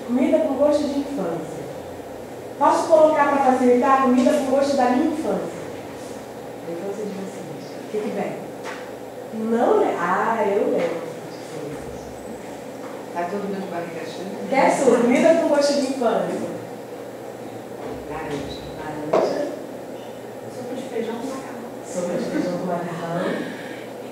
comida com gosto de infância. Posso colocar para facilitar comida com gosto da minha infância? Então vocês dizem o seguinte, o que vem? Não, né? Ah, eu lembro. Tá todo mundo de barriga cheia? Quer sua? Comida com gosto de infância. Laranja. Laranja. Sopa de feijão com macarrão. Sopa de feijão com macarrão.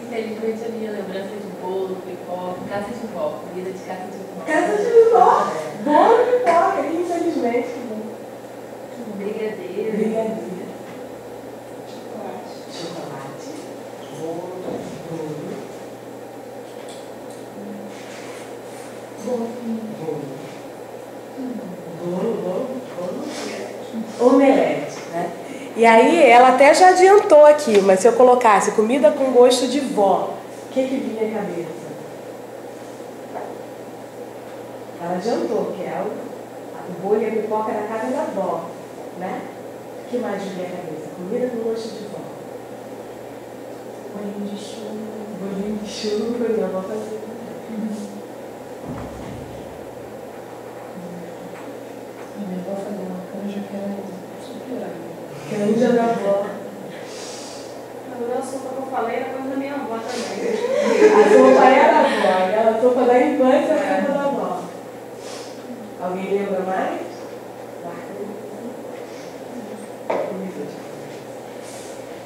Infelizmente a minha lembrança de bolo, pipoca, casa de vó, comida de casa de vó. Casa de vó. Bolo e pipoca, infelizmente. Brigadeiro. Brigadeiro. Chocolate. Chocolate. Bolo. Bolo. Omelete, né? E aí, ela até já adiantou aqui, mas se eu colocasse comida com gosto de vó, o que vinha à cabeça? Ela adiantou, que é o bolo e a pipoca da casa da vó, né? O que mais vinha à cabeça? Comida com gosto de vó. Bolinho de chuva. Bolinho de chuva, minha avó fazia. Minha avó fazia uma canja que era super água. Canja da avó. A sopa que eu falei era coisa da minha avó também. A sopa era da avó, aquela sopa da infância era a sopa da avó. Alguém lembra mais?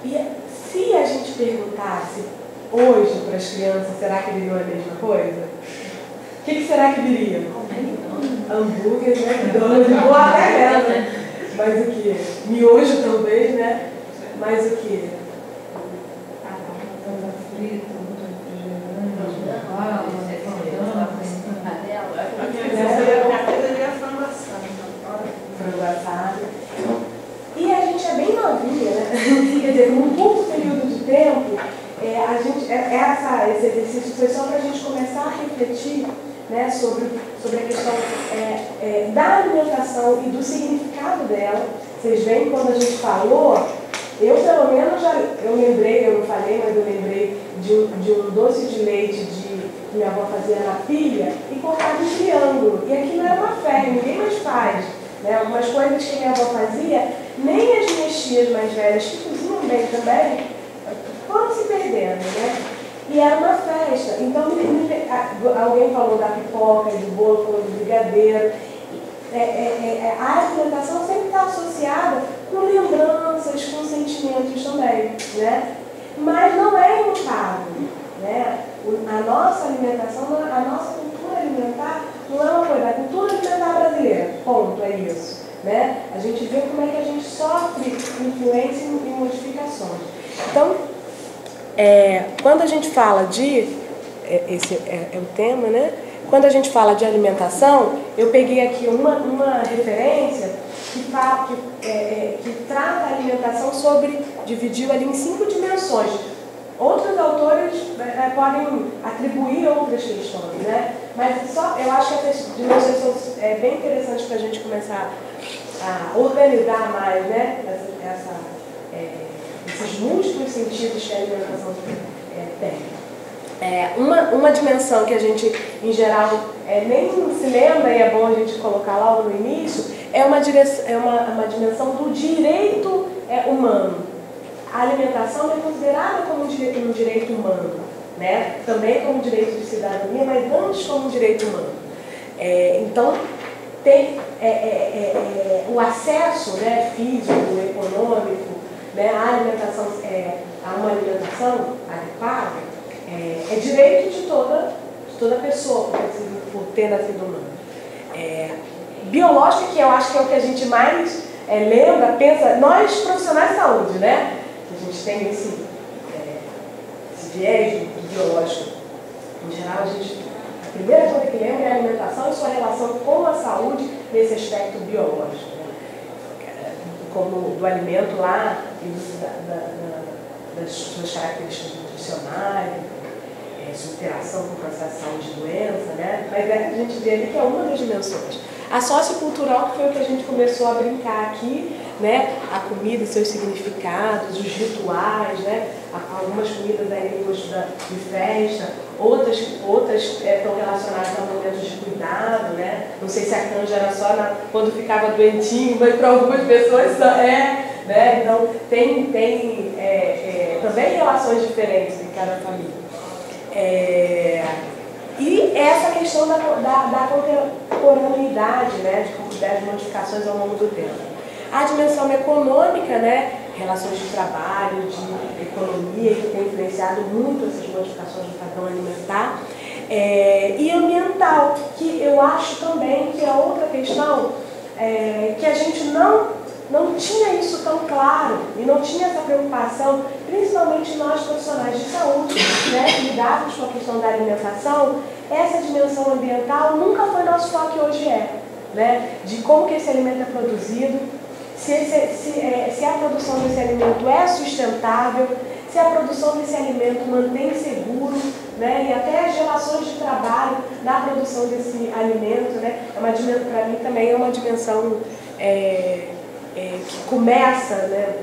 E se a gente perguntasse hoje para as crianças, será que diriam a mesma coisa? O que será que diriam? Hambúrguer, né? Dono de boa até ela. Mas o que? Miojo talvez, né? Mas o que? Batata frita, muito Frango assado. E a gente é bem novinha, né? Quer dizer, num curto período de tempo, esse exercício foi só para a gente começar a refletir, né, sobre a questão da alimentação e do significado dela. Vocês veem quando a gente falou, eu pelo menos eu lembrei, eu não falei, mas eu lembrei de um doce de leite que minha avó fazia na pilha e cortava em triângulo. E aquilo era uma fé, ninguém mais faz. Né? Algumas coisas que minha avó fazia, nem as minhas tias mais velhas, que cozinham bem também, foram se perdendo, né? E era uma festa. Então, alguém falou da pipoca, do bolo, falou do brigadeiro. A alimentação sempre está associada com lembranças, com sentimentos também, né? Mas não é imutável, né? A nossa alimentação, a nossa cultura alimentar não é uma coisa, a cultura alimentar brasileira, ponto, é isso, né? A gente vê como é que a gente sofre influência e modificações. Então, quando a gente fala esse é o tema, né? Quando a gente fala de alimentação, eu peguei aqui uma referência que trata a alimentação dividiu ali em 5 dimensões. Outros autores podem atribuir outras questões, né? Mas eu acho que essas dimensões são bem interessantes para a gente começar a organizar mais, né? Esses múltiplos sentidos que a alimentação tem. Uma dimensão que a gente, em geral, nem se lembra e é bom a gente colocar logo no início, é uma dimensão do direito humano. A alimentação é considerada como um direito humano, né? Também como direito de cidadania, mas antes como um direito humano. Então, tem o acesso, né, físico, econômico, né, a uma alimentação adequada, é direito de toda pessoa por ter nascido humano. Biológica, que eu acho que é o que a gente mais lembra, pensa, nós profissionais de saúde, né? A gente tem esse viés biológico. Em geral, a primeira coisa que lembra é a alimentação e sua relação com a saúde nesse aspecto biológico, né? Como do alimento lá e das suas características nutricionais, sua interação com o processo de saúde e doença, né? Mas a gente vê ali que é uma das dimensões. A sociocultural, que foi o que a gente começou a brincar aqui, né? A comida e seus significados, os rituais, né? Algumas comidas aí no gosto de festa, outras estão relacionadas a momentos de cuidado, né? Não sei se a canja era só quando ficava doentinho, mas para algumas pessoas né? Então tem também relações diferentes em cada família. E essa questão da contemporaneidade, né, das modificações ao longo do tempo. A dimensão econômica, né, relações de trabalho, de economia, que tem influenciado muito essas modificações do padrão alimentar, e ambiental, que eu acho também que é outra questão que a gente não tinha isso tão claro e não tinha essa preocupação, principalmente nós profissionais de saúde, né, que lidávamos com a questão da alimentação. Essa dimensão ambiental nunca foi nosso foco e hoje né, de como que esse alimento é produzido, se a produção desse alimento é sustentável, se a produção desse alimento mantém seguro, né, e até as relações de trabalho na produção desse alimento, né, para mim também é uma dimensão que começa, né,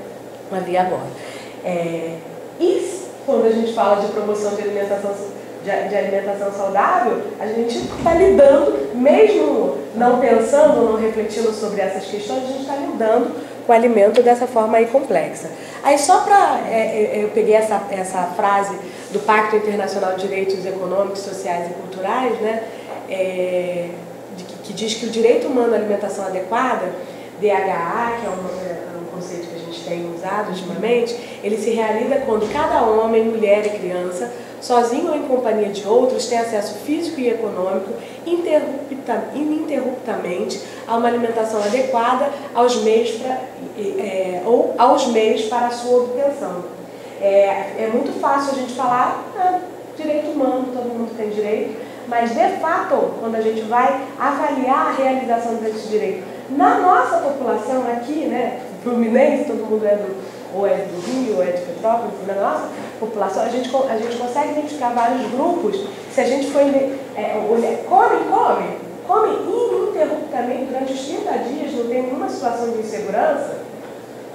ali agora. E quando a gente fala de promoção de alimentação saudável, a gente está lidando, mesmo não pensando, não refletindo sobre essas questões, a gente está lidando com o alimento dessa forma aí complexa. Aí só para... eu peguei essa frase do Pacto Internacional de Direitos Econômicos, Sociais e Culturais, né, que diz que o direito humano à alimentação adequada, DHA, que é um conceito que a gente tem usado ultimamente, ele se realiza quando cada homem, mulher e criança, sozinho ou em companhia de outros, tem acesso físico e econômico ininterruptamente a uma alimentação adequada aos meios para a sua obtenção. É muito fácil a gente falar direito humano, todo mundo tem direito, mas de fato, quando a gente vai avaliar a realização desse direito na nossa população aqui, né, fluminense, todo mundo ou é do Rio, ou é de Petrópolis, na nossa população, a gente consegue identificar vários grupos. Se a gente for olhar, come ininterruptamente durante os 30 dias, não tem nenhuma situação de insegurança,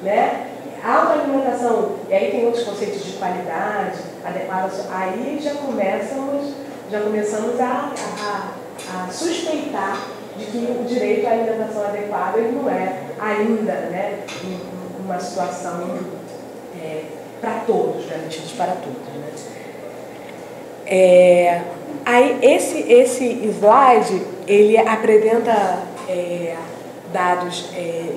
né? Alta alimentação, e aí tem outros conceitos de qualidade, adequada, aí já começamos a suspeitar de que o direito à alimentação adequada ele não é ainda, né, uma situação para todos, garantidos para todos, né? Aí esse slide ele apresenta dados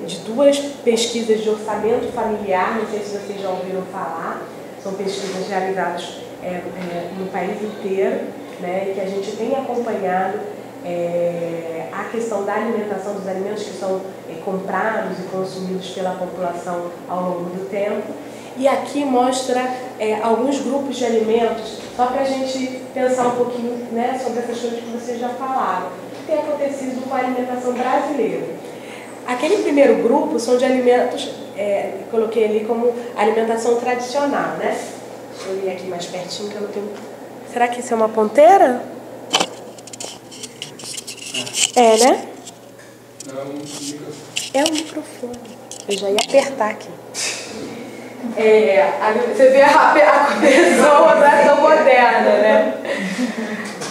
de duas pesquisas de orçamento familiar, não sei se vocês já ouviram falar, são pesquisas realizadas no país inteiro, né, que a gente tem acompanhado a questão da alimentação dos alimentos que são comprados e consumidos pela população ao longo do tempo. E aqui mostra alguns grupos de alimentos, só para a gente pensar um pouquinho, né, sobre essas coisas que vocês já falaram. O que tem acontecido com a alimentação brasileira? Aquele primeiro grupo são de alimentos, coloquei ali como alimentação tradicional, né? Deixa eu ir aqui mais pertinho que eu não tenho... Será que isso é uma ponteira? Né? Não, um microfone. É um microfone. Eu já ia apertar aqui. Você vê a pessoa não é tão moderna, né?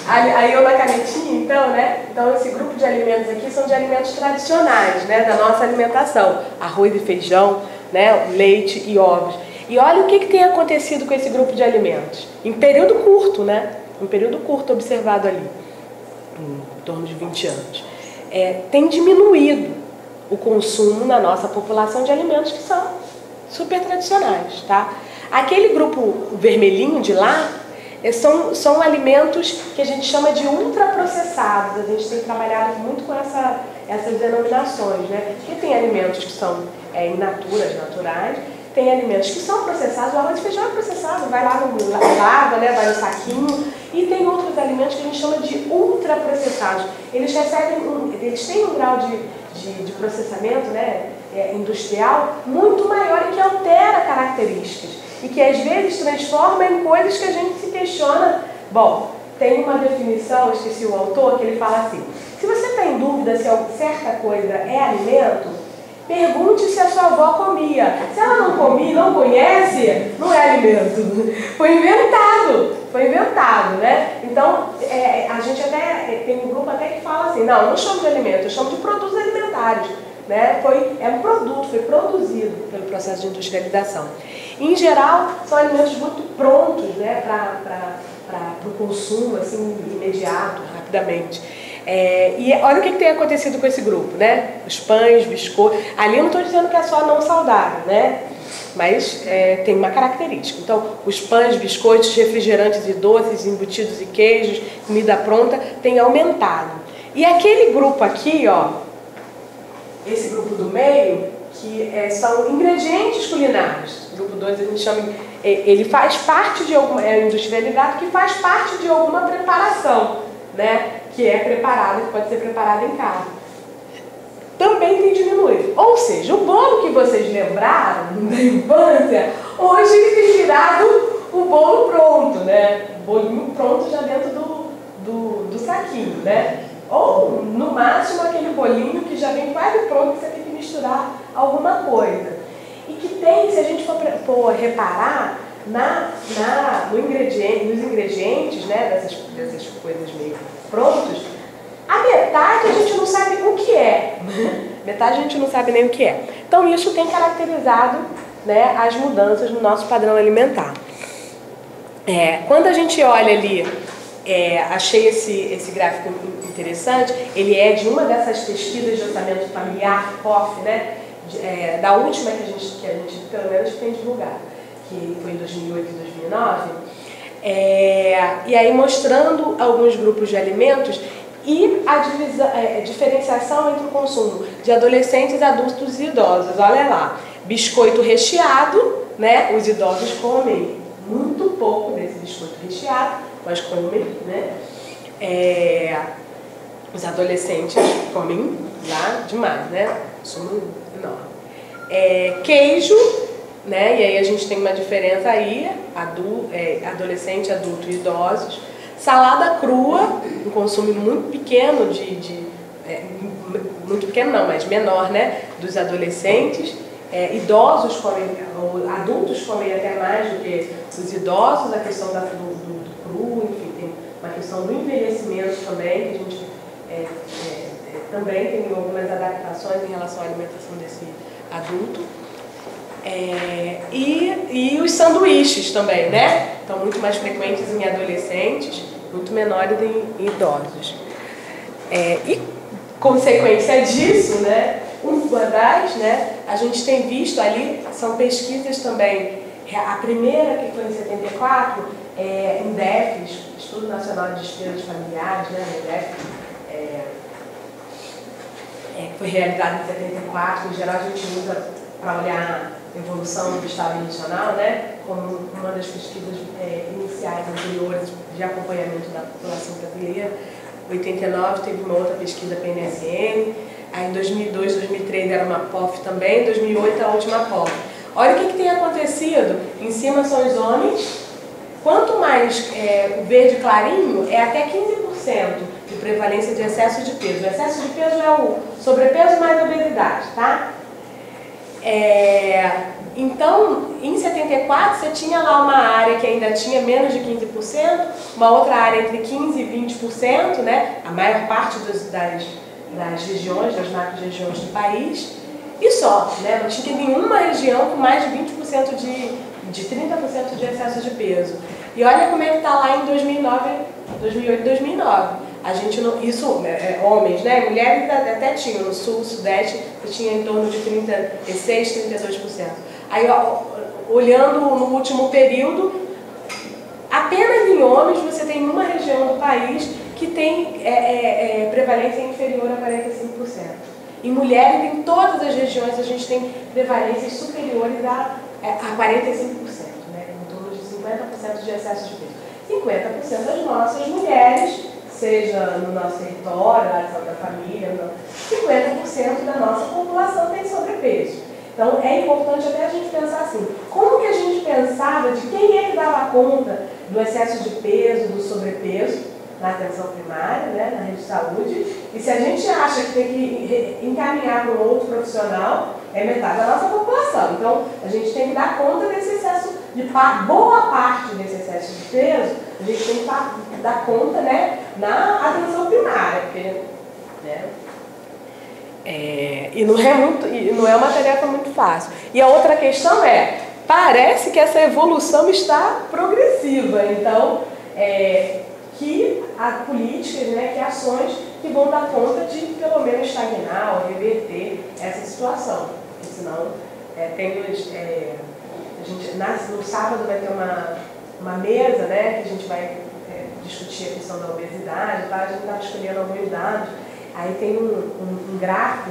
Aí eu na canetinha, então, né? Então esse grupo de alimentos aqui são de alimentos tradicionais, né? Da nossa alimentação. Arroz e feijão, né? Leite e ovos. E olha o que tem acontecido com esse grupo de alimentos. Em período curto, né? Um período curto observado ali. Em torno de 20 anos. Tem diminuído o consumo na nossa população de alimentos que são super tradicionais, tá? Aquele grupo vermelhinho de lá são alimentos que a gente chama de ultraprocessados. A gente tem trabalhado muito com essas denominações, né? Porque tem alimentos que são in natura, naturais, tem alimentos que são processados, o arroz e feijão é processado, vai lá no lava, né, vai no saquinho, e tem outros alimentos que a gente chama de ultraprocessados. Eles têm um grau de processamento, né, industrial muito maior e que altera características e que às vezes transforma em coisas que a gente se questiona. Bom, tem uma definição, esqueci o autor, que ele fala assim: se você está em dúvida se certa coisa é alimento, pergunte se a sua avó comia. Se ela não comia, não conhece, não é alimento. Foi inventado foi inventado, né? Então, a gente até tem um grupo até que fala assim, não chamo de alimento, eu chamo de produtos alimentares, né? É um produto, foi produzido pelo processo de industrialização. Em geral, são alimentos muito prontos, né, para o consumo assim, imediato, rapidamente. E olha o que tem acontecido com esse grupo, né? Os pães, biscoitos. Ali eu não estou dizendo que é só não saudável, né? Mas tem uma característica. Então, os pães, biscoitos, refrigerantes e doces, embutidos e queijos, comida pronta, tem aumentado. E aquele grupo aqui, ó, esse grupo do meio, que são ingredientes culinários. O grupo 2 a gente chama, ele faz parte de alguma, industrializado, que faz parte de alguma preparação, né? Que é preparada, que pode ser preparada em casa. Também tem diminuído. Ou seja, o bolo que vocês lembraram da infância, hoje ele tem virado o bolo pronto, né? O bolinho pronto já dentro do saquinho, né? Ou, no máximo, aquele bolinho que já vem quase pronto, que você tem que misturar alguma coisa. E que tem, se a gente for reparar, nos ingredientes, né, dessas coisas meio prontas, a metade a gente não sabe o que é. Metade a gente não sabe nem o que é. Então isso tem caracterizado, né, as mudanças no nosso padrão alimentar. Quando a gente olha ali, achei esse gráfico interessante, ele é de uma dessas pesquisas de orçamento familiar, POF, né, da última que a gente pelo menos tem divulgado, que foi em 2008 e 2009, e aí mostrando alguns grupos de alimentos e a diferenciação entre o consumo de adolescentes, adultos e idosos. Olha lá, biscoito recheado, né? Os idosos comem muito pouco desse biscoito recheado, mas comem, né? Os adolescentes comem lá demais, né? Consumo enorme. Queijo, né? E aí a gente tem uma diferença aí, adolescente, adulto e idosos. Salada crua, um consumo muito pequeno muito pequeno não, mas menor, né? Dos adolescentes. Idosos comem, adultos comem até mais do que os idosos, a questão do cru, enfim, tem uma questão do envelhecimento também, que a gente também tem algumas adaptações em relação à alimentação desse adulto. E os sanduíches também, né? Estão muito mais frequentes em adolescentes, muito menores em idosos. E consequência disso, né? Né? A gente tem visto ali, são pesquisas também. A primeira, que foi em 74, INDEF, Estudo Nacional de Despesas Familiares, né? INDEF, que foi realizada em 74. Em geral, a gente usa para olhar a evolução do Estado Nacional, né? Como uma das pesquisas iniciais anteriores de acompanhamento da população brasileira. Em 89 teve uma outra pesquisa PNSM. Aí em 2002, 2003 era uma POF também, em 2008 a última POF. Olha o que tem acontecido. Em cima são os homens. Quanto mais o verde clarinho, é até 15% de prevalência de excesso de peso. O excesso de peso é o sobrepeso mais obesidade, tá? Então, em 74, você tinha lá uma área que ainda tinha menos de 15%, uma outra área entre 15% e 20%, né? A maior parte das regiões, das macro-regiões do país, e só, né? Não tinha nenhuma região com mais de 20% de 30% de excesso de peso. E olha como é que está lá em 2008 e 2009. A gente não, homens, né? Mulheres até tinham, no sul, sudeste, você tinha em torno de 36%, 32%. Aí, olhando no último período, apenas em homens você tem uma região do país que tem prevalência inferior a 45%. Em mulheres, em todas as regiões, a gente tem prevalências superiores a 45%, né? Em torno de 50% de excesso de peso. 50% das nossas mulheres, seja no nosso território, na área da família, 50% da nossa população tem sobrepeso. Então, é importante até a gente pensar assim, como que a gente pensava de quem é que dava conta do excesso de peso, do sobrepeso, na atenção primária, né, na rede de saúde, e se a gente acha que tem que encaminhar para um outro profissional, é metade da nossa população. Então, a gente tem que dar conta desse excesso, boa parte desse excesso de peso, a gente tem que dar conta, né, na atenção primária, porque, né, e não é uma tarefa muito fácil. E a outra questão parece que essa evolução está progressiva, então, que há políticas, né, que ações que vão dar conta de, pelo menos, estagnar ou reverter essa situação, porque senão, no sábado vai ter uma mesa, né, que a gente vai discutir a questão da obesidade, tá? A gente está escolhendo alguns dados. Aí tem um gráfico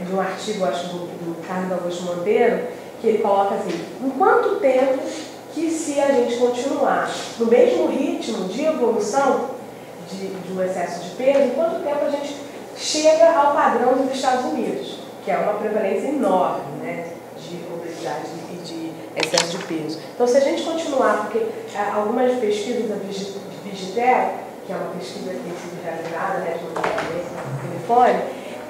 de um artigo, acho, do Carlos Augusto Monteiro, que ele coloca assim: em quanto tempo que, se a gente continuar no mesmo ritmo de evolução de um excesso de peso, em quanto tempo a gente chega ao padrão dos Estados Unidos, que é uma prevalência enorme, né, de obesidade e de excesso de peso. Então, se a gente continuar, porque algumas pesquisas da Vigitel, que é uma pesquisa que tem sido realizada, né, de uma conferência no telefone,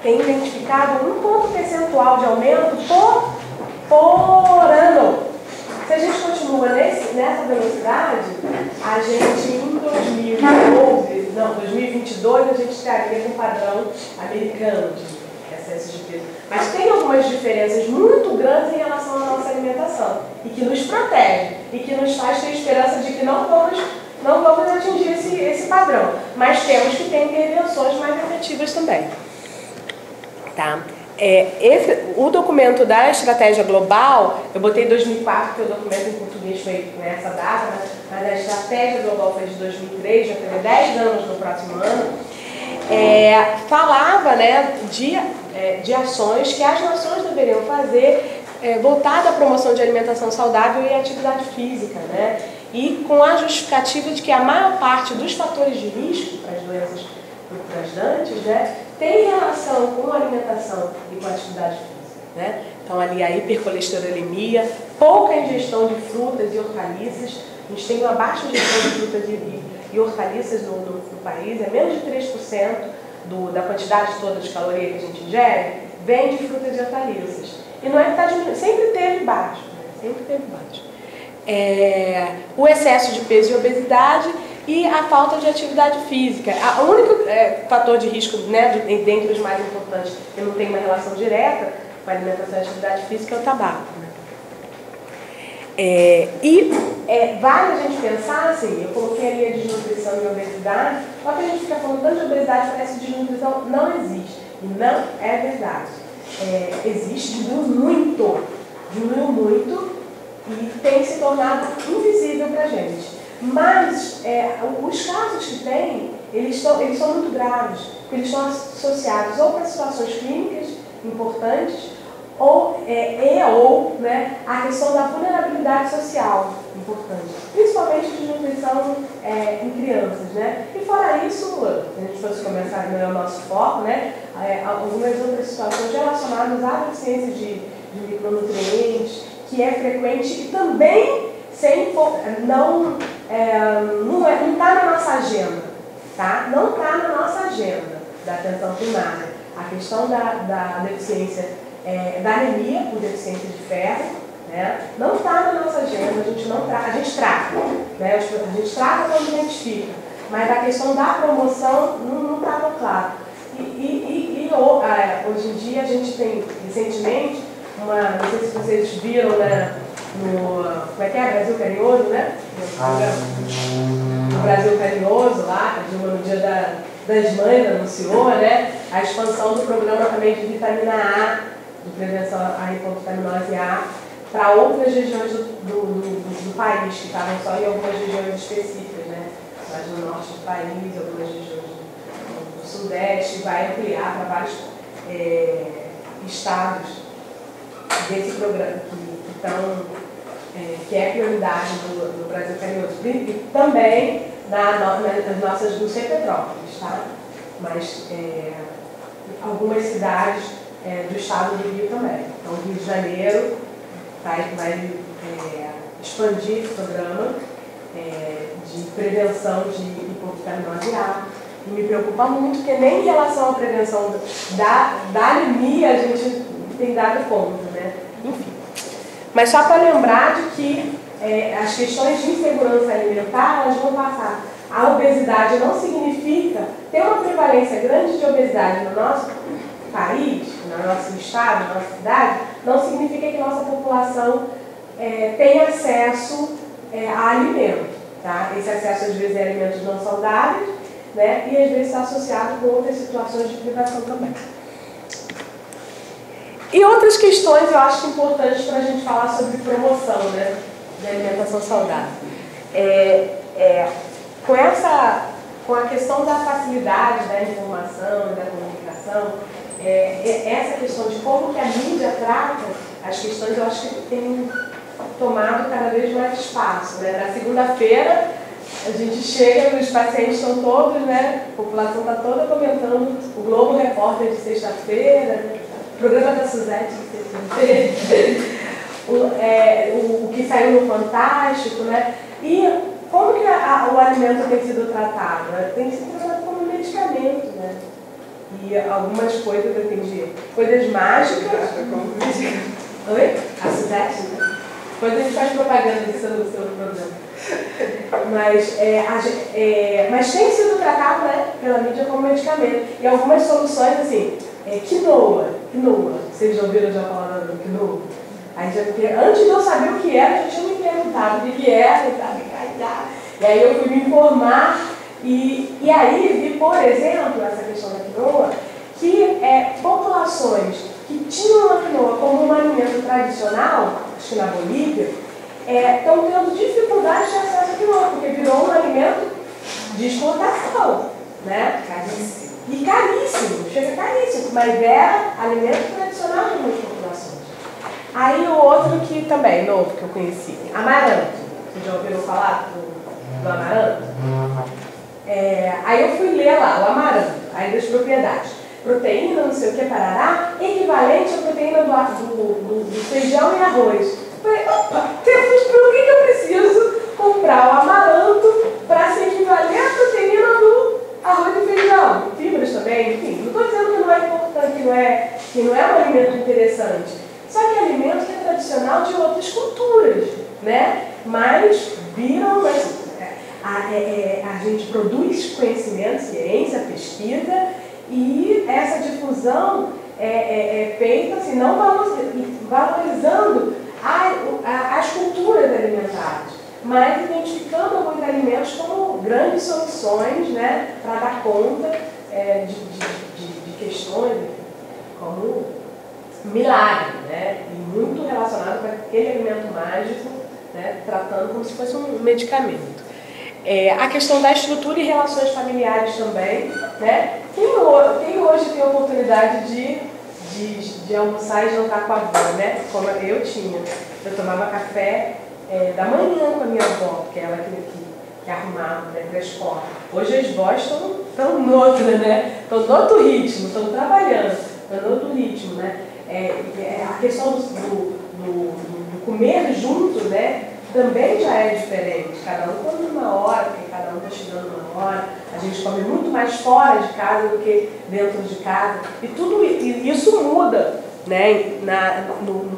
tem identificado um ponto percentual de aumento por ano. Se a gente continua nessa velocidade, a gente em 2022 a gente estaria com o padrão americano de excesso de peso. Mas tem algumas diferenças muito grandes em relação à nossa alimentação e que nos protege e que nos faz ter esperança de que não vamos atingir esse padrão, mas temos que ter intervenções mais efetivas também. Tá? O documento da Estratégia Global, eu botei 2004, porque o documento em português foi nessa data, mas a Estratégia Global foi de 2003, já teve 10 anos no próximo ano, falava, né, de ações que as nações deveriam fazer voltada à promoção de alimentação saudável e atividade física, né? E com a justificativa de que a maior parte dos fatores de risco para as doenças transplantantes, né, tem relação com a alimentação e com a atividade física, né? Então, ali a hipercolesterolemia, pouca ingestão de frutas e hortaliças. A gente tem uma baixa ingestão de frutas e hortaliças no país, menos de 3% da quantidade toda de caloria que a gente ingere vem de frutas e hortaliças. E não é que está diminuindo, sempre teve baixo, né? Sempre teve baixo. O excesso de peso e obesidade e a falta de atividade física. O único fator de risco, né, dentre os mais importantes, que não tem uma relação direta com a alimentação e atividade física, é o tabaco. Né? Vale a gente pensar assim, eu coloquei ali a desnutrição e a obesidade, só que a gente fica falando tanto de obesidade, parece que desnutrição não existe. E não é verdade. Existe, diminuiu muito e tem se tornado invisível para a gente. Mas os casos que tem, eles são muito graves, porque eles estão associados ou para situações clínicas importantes, ou né, a questão da vulnerabilidade social importante, principalmente de nutrição em crianças. Né? E fora isso, se a gente fosse começar, não é o nosso foco, né, algumas outras situações relacionadas à deficiência de micronutrientes, que é frequente e também não está na nossa agenda, tá? Não está na nossa agenda da atenção primária. A questão da deficiência, da anemia por deficiência de ferro, né? Não está na nossa agenda, a gente trata, né? A gente trata quando identifica, mas a questão da promoção não está tão claro. Hoje em dia a gente tem, recentemente, não sei se vocês viram, né, como é que é? Brasil Carinhoso, né? No Brasil Carinhoso, lá, que a Dilma, no Dia das Mães, anunciou, né, a expansão do programa também de vitamina A, de prevenção à hipovitaminose A, para outras regiões do país, que estavam só em algumas regiões específicas, né? Mas no norte do país, algumas regiões do sudeste, vai ampliar para vários estados desse programa que é prioridade do Brasil Carinhoso, e também nas nossas, no Petrópolis, tá? Mas algumas cidades do estado do Rio também. Então, o Rio de Janeiro vai expandir esse programa de prevenção de hipovitaminose A. E me preocupa muito, porque nem em relação à prevenção da anemia a gente tem dado conta, né? Enfim. Mas só para lembrar de que as questões de insegurança alimentar, elas vão passar. A obesidade não significa ter uma prevalência grande de obesidade no nosso país, no nosso estado, na nossa cidade, não significa que nossa população tenha acesso a alimento. Tá? Esse acesso às vezes é a alimentos não saudáveis, né? E às vezes está associado com outras situações de privação também. E outras questões eu acho importantes para a gente falar sobre promoção, né, de alimentação saudável. Com a questão da facilidade da informação e da comunicação, essa questão de como que a mídia trata as questões, eu acho que tem tomado cada vez mais espaço. Né? Na segunda-feira, a gente chega, os pacientes estão todos, né, a população está toda comentando o Globo Repórter de sexta-feira, né? O programa da Suzete de sexta-feira, o que saiu no Fantástico, né? E como que o alimento tem sido tratado? Né? Tem sido tratado como medicamento, né? E algumas coisas eu entendi. Coisas mágicas. Oi? A Suzete, né? Depois a gente faz propaganda disso no seu programa. Mas tem sido tratado, né, pela mídia como medicamento. E algumas soluções, assim, quinoa. Vocês já ouviram falar do quinoa? Aí antes de eu saber o que era, já tinha me perguntado o que era e aí eu fui me informar e aí vi, por exemplo, essa questão da quinoa, que populações que tinham a quinoa como um alimento tradicional, acho que na Bolívia, estão tendo dificuldade de acesso à quinoa, porque virou um alimento de exportação, né? Caríssimo. E caríssimo, chega caríssimo, mas era alimento tradicional de algumas populações. Aí o outro que também, novo, que eu conheci, amaranto. Vocês já ouviram falar do amaranto? Aí eu fui ler lá, o amaranto, aí das propriedades. Proteína, não sei o que, parará, equivalente à proteína do feijão e arroz. Falei, opa, por que eu preciso comprar o amaranto para se equivaler à proteína do arroz e feijão? Fibras também, enfim. Não estou dizendo que não é importante, que não é um alimento interessante. Só que é alimento que é tradicional de outras culturas, né? Mas viram, a gente produz conhecimento, ciência, pesquisa, e essa difusão é feita assim, não valorizando as culturas alimentares, mas identificando alguns alimentos como grandes soluções, né, para dar conta de questões como milagre, né, e muito relacionado com aquele alimento mágico, né, tratando como se fosse um medicamento. A questão da estrutura e relações familiares também, né? Quem hoje tem a oportunidade de almoçar e jantar com a avó, né? Como eu tinha. Eu tomava café da manhã com a minha avó, porque ela que arrumava, né, para a escola. Hoje as vós estão noutra, né? Estão no outro ritmo, estão trabalhando, estão no outro ritmo, né? A questão do comer junto, né? Também já é diferente, cada um come numa hora, porque cada um está chegando numa hora, a gente come muito mais fora de casa do que dentro de casa, e tudo isso muda, né, no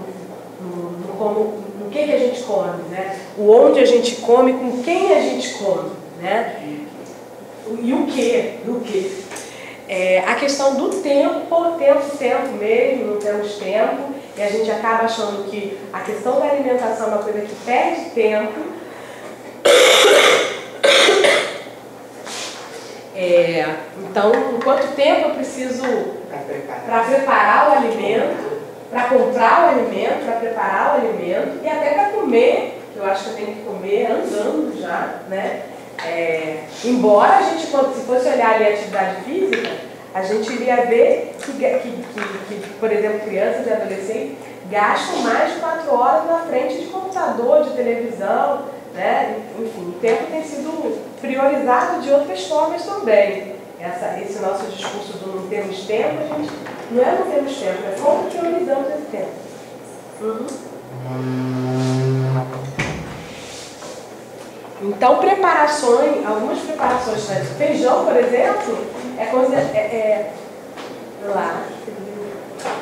que a gente come, né, o onde a gente come, com quem a gente come, né, e o que. A questão do tempo mesmo, não temos tempo, e a gente acaba achando que a questão da alimentação é uma coisa que perde tempo. Então, quanto tempo eu preciso para preparar o alimento, para comprar o alimento, para preparar o alimento, e até para comer, que eu acho que eu tenho que comer andando já, né? Embora a gente, se fosse olhar ali a atividade física, a gente iria ver que, por exemplo, crianças e adolescentes gastam mais de 4 horas na frente de computador, de televisão, né? Enfim, o tempo tem sido priorizado de outras formas também. Esse nosso discurso do não temos tempo, a gente não temos tempo, é como priorizamos esse tempo. Então, algumas preparações, feijão, por exemplo,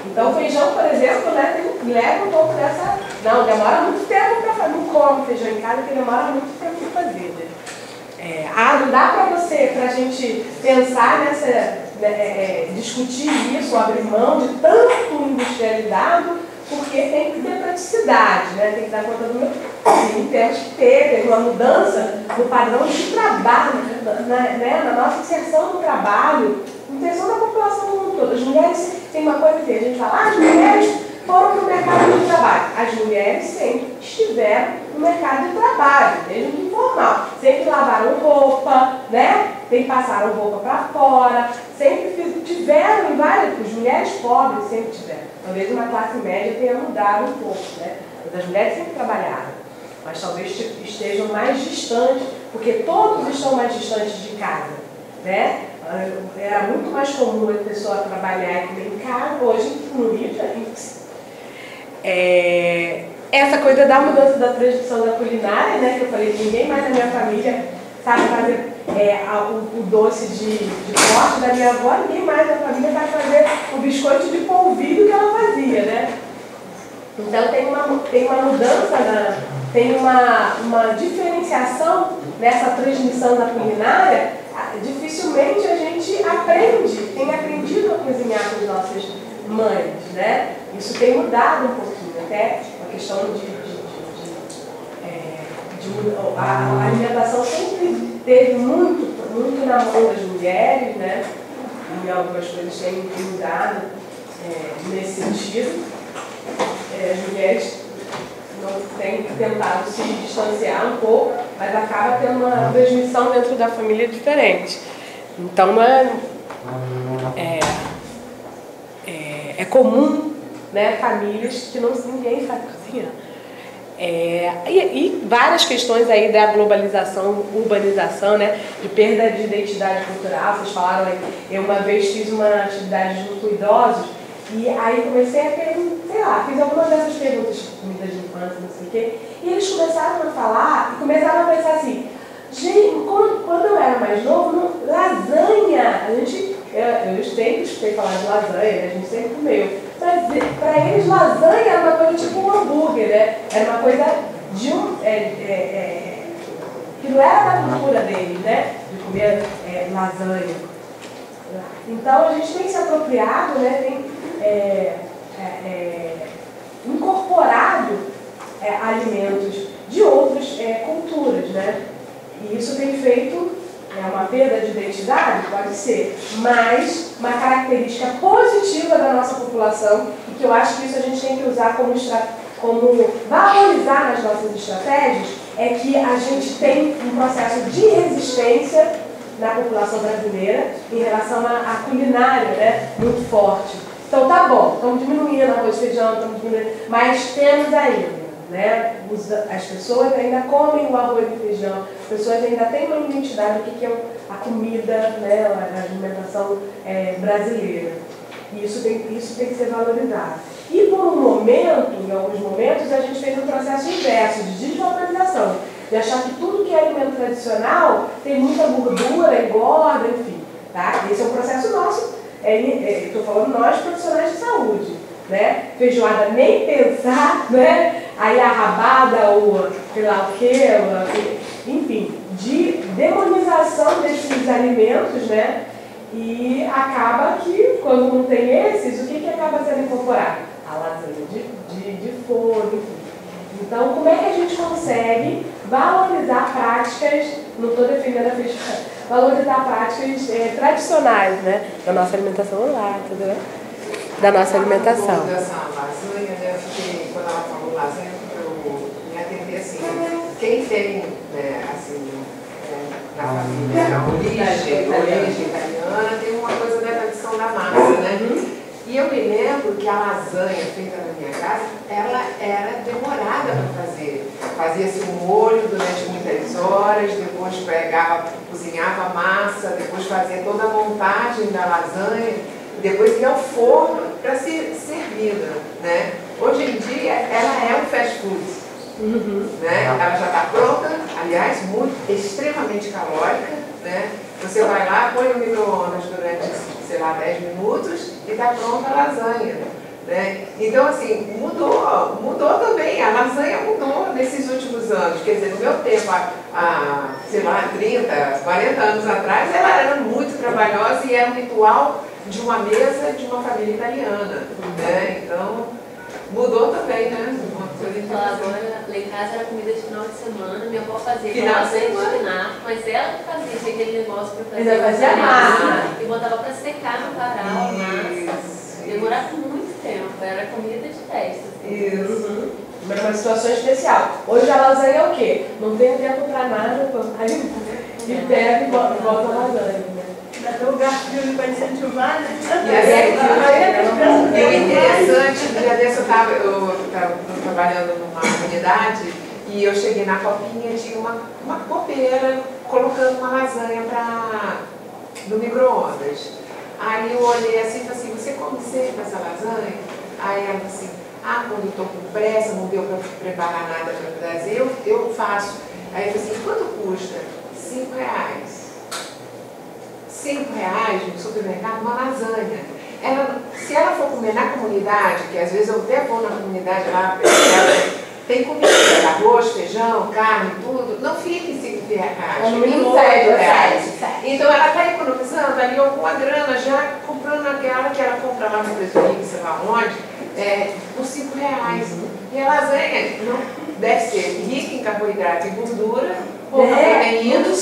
então, o feijão, por exemplo, né, leva um pouco dessa... Não, demora muito tempo para fazer, não come feijão em casa, que demora muito tempo para fazer, né? Não dá pra gente pensar discutir isso, abrir mão de tanto industrializado, porque tem que ter praticidade, né? Tem que dar conta do meu. Sim, temos que ter uma mudança no padrão de trabalho, né? Na nossa inserção no trabalho, inserção da população como toda. As mulheres têm uma coisa que a gente fala, as mulheres foram para o mercado de trabalho. As mulheres sempre estiveram no mercado de trabalho, mesmo que informal. Sempre lavaram roupa, né? Sempre passaram roupa para fora, sempre tiveram em várias. As mulheres pobres sempre tiveram. Talvez uma classe média tenha mudado um pouco, né? Mas as mulheres sempre trabalharam. Mas talvez estejam mais distantes, porque todos estão mais distantes de casa, né? Era muito mais comum a pessoa trabalhar e comer em casa. Hoje, no Rio de Janeiro, essa coisa da mudança da tradição da culinária, né, que eu falei que ninguém mais na minha família sabe fazer o doce de pote da minha avó, ninguém mais na família sabe fazer o biscoito de polvilho que ela fazia, né? Então tem uma mudança, tem uma diferenciação nessa transmissão da culinária. Dificilmente a gente tem aprendido a cozinhar com as nossas mães, né? Isso tem mudado um pouquinho, até a questão a alimentação sempre teve muito na mão das mulheres, né? E algumas coisas têm mudado nesse sentido. As mulheres não têm tentado se distanciar um pouco, mas acaba tendo uma transmissão dentro da família diferente. Então é comum, né, famílias que ninguém sabe cozinhar. E várias questões aí da globalização, urbanização, né, de perda de identidade cultural. Vocês falaram aí, eu uma vez fiz uma atividade junto com idosos e aí comecei a perguntar, fiz algumas dessas perguntas de comida de infância, não sei o quê, e eles começaram a falar e começaram a pensar assim, gente, quando eu era mais novo, lasanha, eu sempre escutei falar de lasanha, a gente sempre comeu. Mas para eles lasanha era uma coisa tipo um hambúrguer, né? Era uma coisa de que não era da cultura deles, né? De comer lasanha. Então a gente tem se apropriado, né? Tem incorporado alimentos de outras culturas, né? E isso tem feito uma perda de identidade? Pode ser, mas uma característica positiva da nossa população, e que eu acho que isso a gente tem que usar como valorizar nas nossas estratégias, é que a gente tem um processo de resistência na população brasileira em relação à culinária, né, muito forte. Então tá bom, estamos diminuindo arroz e feijão, mas temos ainda. Né? As pessoas ainda comem o arroz e feijão, as pessoas ainda têm uma identidade do que é a comida, né? A alimentação brasileira. E isso tem que ser valorizado. E por um momento, em alguns momentos, a gente fez um processo inverso de desvalorização, de achar que tudo que é alimento tradicional tem muita gordura, engorda, enfim. Tá? Esse é um processo nosso, estou falando nós profissionais de saúde. Né? Feijoada nem pensar, né? Aí a rabada, ou sei lá o que, enfim, de demonização desses alimentos, né? E acaba que, quando não tem esses, o que acaba sendo incorporado? A lasanha de forno, enfim. Então, como é que a gente consegue valorizar práticas, não estou defendendo a feijoada, valorizar práticas tradicionais, né? Da nossa alimentação lá, entendeu? Da nossa alimentação. Dessa lasanha, né? Porque quando ela falou lasanha, eu me atendi assim, quem tem, né, assim, na família, a origem italiana, tem uma coisa da tradição da massa, né? E eu me lembro que a lasanha feita na minha casa, ela era demorada para fazer. Fazia-se um molho durante muitas horas, depois cozinhava a massa, depois fazia toda a montagem da lasanha, depois ia ao forno para ser servida, né? Hoje em dia, ela é um fast food, né? Ela já está pronta, aliás, extremamente calórica, né? Você vai lá, põe no micro-ondas durante, sei lá, 10 minutos e está pronta a lasanha. né? Então, assim, mudou também, a lasanha mudou nesses últimos anos. Quer dizer, no meu tempo, sei lá, 30, 40 anos atrás, ela era muito trabalhosa e era um ritual de uma mesa de uma família italiana, né? Então, mudou também, né? Agora, lá em casa era comida de final de semana, minha avó fazia Final de lasanha de semana. espinafre, mas ela que fazia, tinha aquele negócio para fazer. Ela fazia massa. E botava para secar no varal, a massa. Isso. Demorava muito tempo, era comida de festa. Assim. Isso. Mas uma situação especial. Hoje a lasanha é o quê? Não tem tempo para nada, aí e pega e volta a lasanha. Né? Dá o garfo para incentivar, né? E o interessante, no dia desse eu estava trabalhando numa comunidade e eu cheguei na copinha e tinha uma copeira colocando uma lasanha no micro-ondas. Aí eu olhei assim e falei assim, você come sempre essa lasanha? Aí ela falou assim, quando eu estou com pressa, não deu para preparar nada para trazer, eu faço. Aí eu falei assim, quanto custa? R$5. R$5 no supermercado, uma lasanha. Se ela for comer na comunidade, que às vezes eu até vou na comunidade lá, tem comida, arroz, feijão, carne, tudo, não fica em R$5, No mínimo R$7. Então ela está economizando ali alguma grana, já comprando aquela que ela compra lá no preço, sei lá onde, por R$5. E a lasanha deve ser rica em carboidrato e gordura, pouca proteína, muito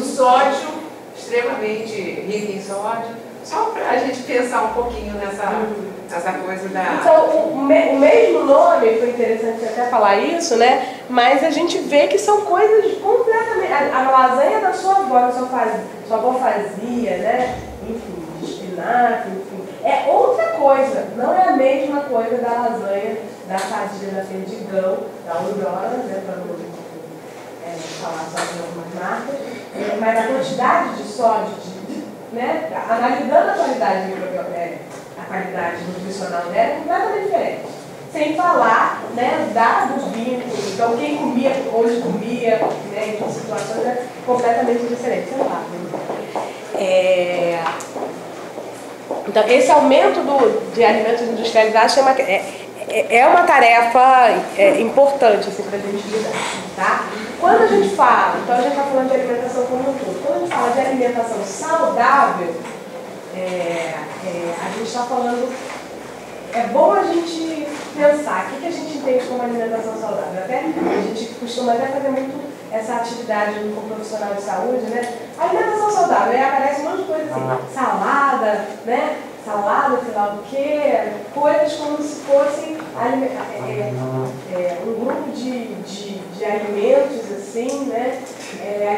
sódio, extremamente rica em sódio. Só para a gente pensar um pouquinho nessa coisa da... Então, o mesmo nome, foi interessante até falar isso, né? Mas a gente vê que são coisas completamente... A lasanha da sua avó, sua avó fazia, né? Enfim, de espinafre, enfim. É outra coisa, não é a mesma coisa da lasanha da Sadia, da Perdigão, da Aurora, né? Para não falar só de algumas marcas. Mas a quantidade de sódio, né? Analisando a qualidade nutricional dela, é completamente diferente. Sem falar, né, dos vínculos, então quem comia, onde comia, né, em que situações é completamente diferente. Sei lá. Então, esse aumento de alimentos industrializados é uma tarefa importante assim, para a gente lidar. Tá? Quando a gente fala, então a gente está falando de alimentação como um todo, quando a gente fala de alimentação saudável, a gente está falando, é bom a gente pensar o que a gente entende como alimentação saudável. A gente costuma até fazer muito essa atividade como profissional de saúde, né? A alimentação saudável, aí aparece um monte de coisa assim, salada, né? Salada, sei lá o quê, coisas como se fosse um grupo de alimentos, assim, né?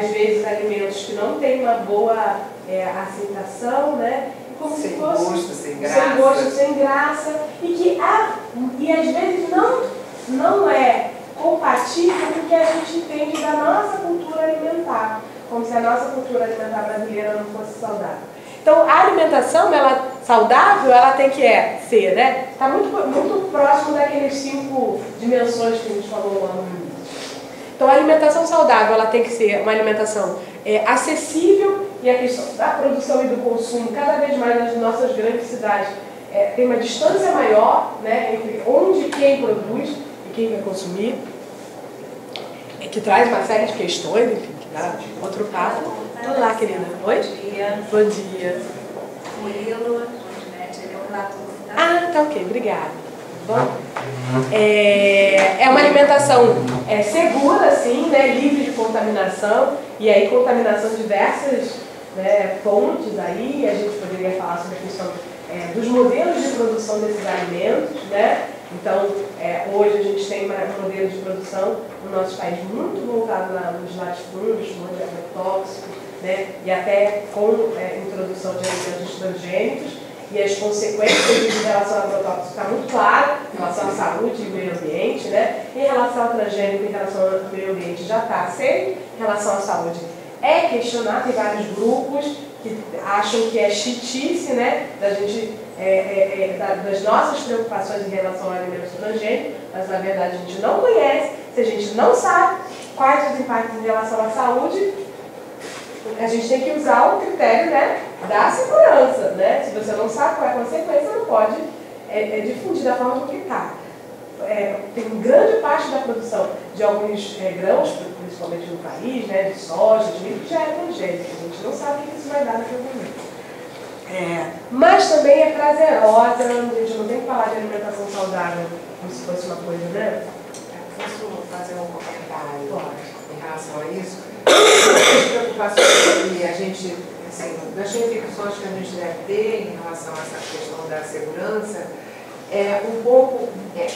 Às vezes alimentos que não têm uma boa aceitação, né? Como sem se fosse gosto, sem graça. Sem gosto, sem graça. E às vezes não é compatível com o que a gente entende da nossa cultura alimentar. Como se a nossa cultura alimentar brasileira não fosse saudável. Então, a alimentação saudável, ela tem que ser, né? Está muito próximo daqueles 5 dimensões que a gente falou lá no início. Então, a alimentação saudável, ela tem que ser uma alimentação acessível, e a questão da produção e do consumo, cada vez mais nas nossas grandes cidades, tem uma distância maior, né, entre onde quem produz e quem vai consumir, que traz uma série de questões, enfim, que dá outro papo. Olá, querida. Oi? Bom dia. Bom dia. Murilo, Janete, ele é o relator, tá? Tá ok, obrigada. Bom, é uma alimentação segura, sim, né, livre de contaminação, e aí contaminação de diversas, né, fontes aí, a gente poderia falar sobre a questão dos modelos de produção desses alimentos, né? Então, hoje a gente tem um modelo de produção no nosso país muito voltado nos latifúndios, onde é agrotóxico, né? E até com introdução de alimentos transgênicos, e as consequências em relação ao agrotóxico está muito claro, em relação à saúde e meio ambiente, né? Em relação ao transgênico, em relação ao meio ambiente já está aceito, em relação à saúde é questionado, tem vários grupos que acham que é chitice, né? Da gente, das nossas preocupações em relação ao alimento transgênico, mas na verdade a gente não conhece, se a gente não sabe quais os impactos em relação à saúde, a gente tem que usar o critério, né, da segurança, né? Se você não sabe qual é a consequência, não pode difundir da forma que está. Tem grande parte da produção de alguns grãos, principalmente no país, né, de soja, de milho, que já é transgênico. A gente não sabe o que isso vai dar naquele momento. Mas também é prazerosa, a gente não tem que falar de alimentação saudável como se fosse uma coisa, né? Posso fazer um comentário em relação a isso? As preocupações que a gente, assim, das reflexões que a gente deve ter em relação a essa questão da segurança, um pouco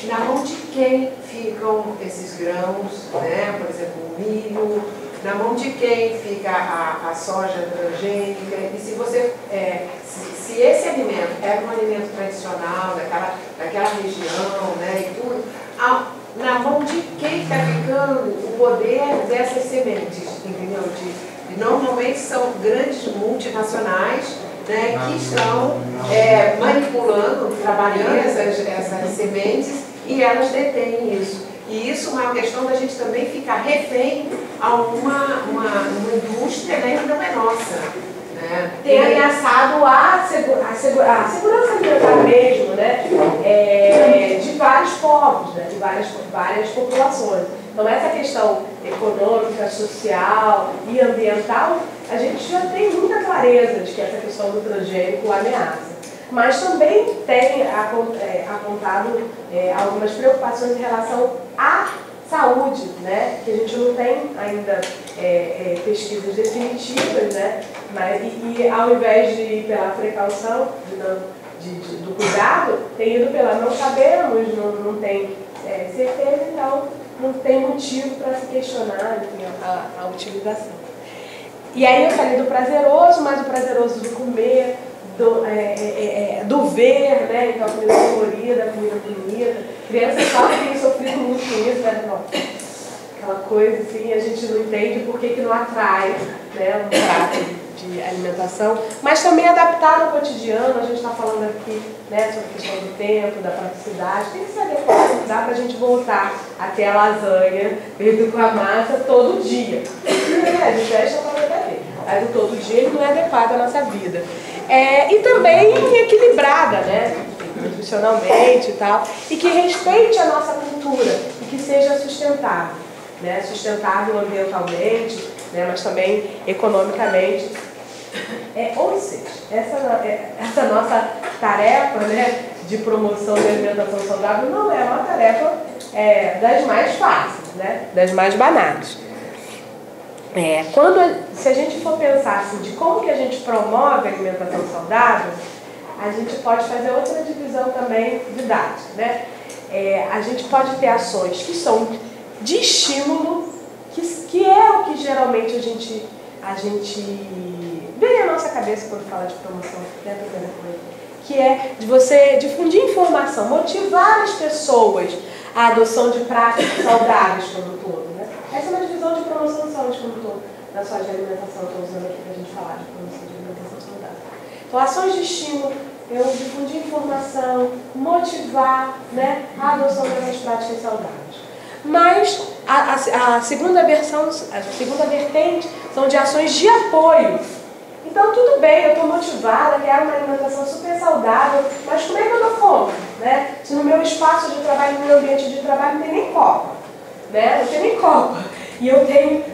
na mão de quem ficam esses grãos, né? Por exemplo, o milho, na mão de quem fica a soja transgênica, e se você, se esse alimento é um alimento tradicional daquela região, né, e tudo, na mão de quem está ficando o poder dessas sementes, entendeu? Normalmente são grandes multinacionais, né, que estão manipulando, trabalhando essas sementes, e elas detêm isso. E isso é uma questão da gente também ficar refém a uma indústria, né, que não é nossa. Né? Tem ameaçado a segurança alimentar mesmo, né, de vários povos, né, de várias populações. Então essa questão econômica, social e ambiental, a gente já tem muita clareza de que essa questão do transgênico ameaça. Mas também tem apontado algumas preocupações em relação à saúde, né? Que a gente não tem ainda pesquisas definitivas, né? E ao invés de ir pela precaução, do cuidado, tem ido pela não sabemos, não tem certeza, então não tem motivo para se questionar, enfim, a utilização. E aí eu falei do prazeroso, mas o prazeroso do comer, do ver, né? Então a comida colorida, a comida bonita. Crianças sabem que tem sofrido muito com isso, né? Aquela coisa assim, a gente não entende por que não atrai, né, um prato de alimentação, mas também adaptar ao cotidiano. A gente está falando aqui, né, sobre a questão do tempo, da praticidade. Tem que se adequar, dá para a gente voltar até a lasanha feita com a massa todo dia. A gente fecha para ver. Mas o todo dia ele não é adequado à nossa vida. E também equilibrada, né, nutricionalmente e tal, e que respeite a nossa cultura e que seja sustentável, né, sustentável ambientalmente, né, mas também economicamente. Ou seja, essa nossa tarefa, né, de promoção de alimentação saudável não é uma tarefa das mais fáceis, né, das mais banais. Se a gente for pensar assim, de como que a gente promove a alimentação saudável, a gente pode fazer outra divisão também didática, né? A gente pode ter ações que são de estímulo, que é o que geralmente a gente vem na nossa cabeça quando fala de promoção, né? Que é de você difundir informação, motivar as pessoas à adoção de práticas saudáveis como um todo, né? Essa é uma divisão de promoção de saúde como um todo, na sua de alimentação, estou usando aqui para a gente falar de promoção de alimentação saudável. Então, ações de estímulo, eu difundir informação, motivar, né, a adoção dessas práticas saudáveis. Mas a segunda vertente são de ações de apoio. Então, tudo bem, eu estou motivada, quero uma alimentação super saudável, mas como é que eu dou conta? Né? Se no meu espaço de trabalho, no meu ambiente de trabalho, não tem nem copa. Né? Não tem nem copa. E eu tenho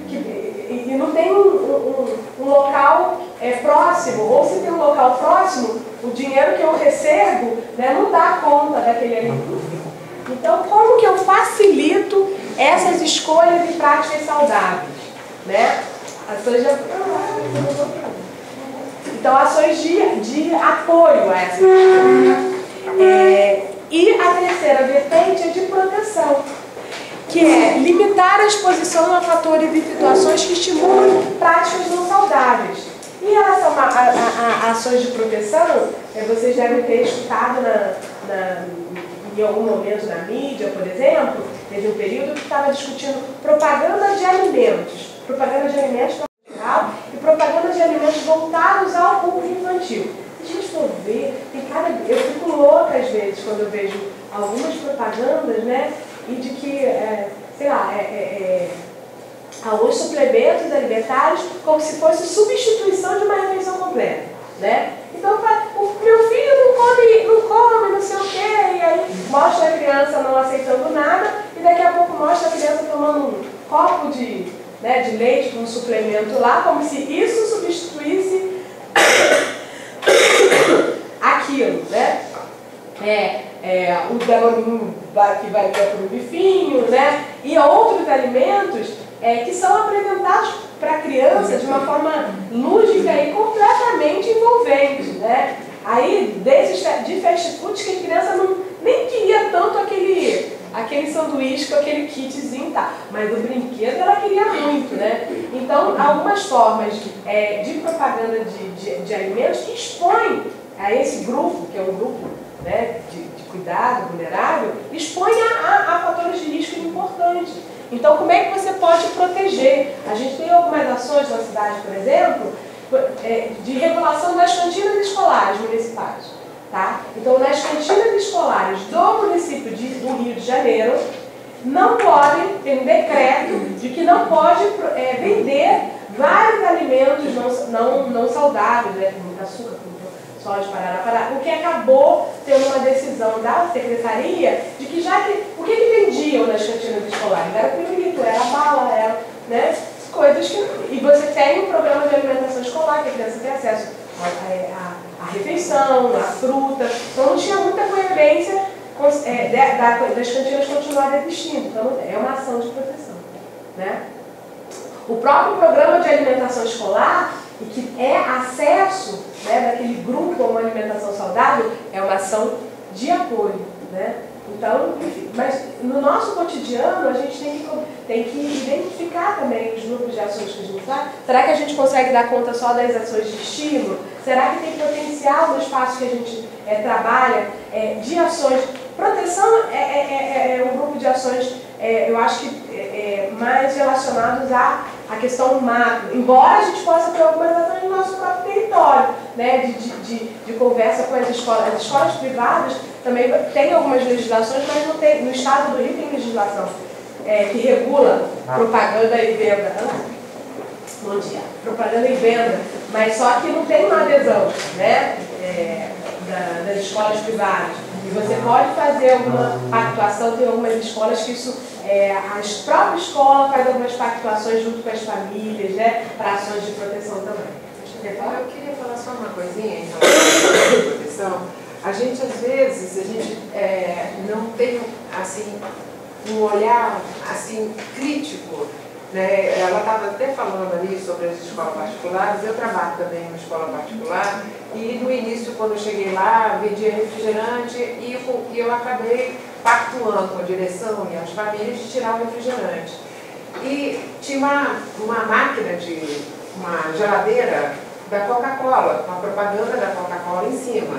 e não tem um local próximo, ou se tem um local próximo, o dinheiro que eu recebo, né, não dá conta daquele alimento. Então, como que eu facilito essas escolhas e práticas saudáveis? Né? Então, ações de apoio a essas escolhas. E a terceira vertente é de proteção, que é limitar a exposição a fatores e situações que estimulam práticas não saudáveis. Em relação a ações de proteção, vocês devem ter escutado em algum momento na mídia, por exemplo, teve um período que estava discutindo propaganda de alimentos geral e propaganda de alimentos voltados ao público infantil. Se a gente for ver, eu fico louca às vezes quando eu vejo algumas propagandas, né? E de que, os suplementos alimentares como se fosse substituição de uma refeição completa, né? Então, o meu filho não come, não sei o quê, um suplemento lá, como se isso substituísse aquilo, né? O danoninho que vai ter para o bifinho, né? E outros alimentos que são apresentados para a criança de uma forma lúdica e completamente envolvente, né? Aí, de fast food, que a criança nem queria tanto aquele sanduíche com aquele kitzinho, tá? Mas o brinquedo ela queria muito, né? Então, algumas formas de propaganda de alimentos que expõem a esse grupo, que é um grupo, né, de cuidado vulnerável, expõe a fatores de risco importantes. Então, como é que você pode proteger? A gente tem algumas ações na cidade, por exemplo, de regulação das cantinas escolares municipais. Tá? Então, nas cantinas escolares do município do Rio de Janeiro, não podem, tem um decreto de que não pode vender vários alimentos não saudáveis, né, com muito açúcar, com sódio, parará, o que acabou tendo uma decisão da secretaria de que o que vendiam nas cantinas escolares? Era pirulito, era bala, era, né, coisas que... E você tem um programa de alimentação escolar, que a criança tem acesso a refeição, a fruta, então não tinha muita coerência das cantinas continuarem existindo, então é uma ação de proteção, né? O próprio programa de alimentação escolar, e que é acesso, né, daquele grupo a uma alimentação saudável, é uma ação de apoio, né? Então, enfim, mas no nosso cotidiano a gente tem que identificar também os grupos de ações que a gente faz. Será que a gente consegue dar conta só das ações de estímulo? Será que tem potencial no espaço que a gente trabalha de ações? Proteção é um grupo de ações, eu acho que mais relacionados à questão macro, embora a gente possa ter algumas ações no nosso próprio território, né, de conversa com as escolas. As escolas privadas também têm algumas legislações, mas não tem, no estado do Rio tem legislação que regula propaganda e venda. Bom dia. Propaganda e venda, mas só que não tem uma adesão, né, das escolas privadas. E você pode fazer alguma pactuação, tem algumas escolas que isso, a própria escola faz algumas pactuações junto com as famílias, né, para ações de proteção também. Eu queria falar só uma coisinha em relação à proteção. A gente, às vezes, não tem, assim, um olhar, assim, crítico, né? Ela estava até falando ali sobre as escolas particulares. Eu trabalho também em uma escola particular e no início, quando eu cheguei lá, vendia refrigerante e eu acabei pactuando com a direção e as famílias de tirar o refrigerante. E tinha uma máquina uma geladeira da Coca-Cola, com a propaganda da Coca-Cola em cima.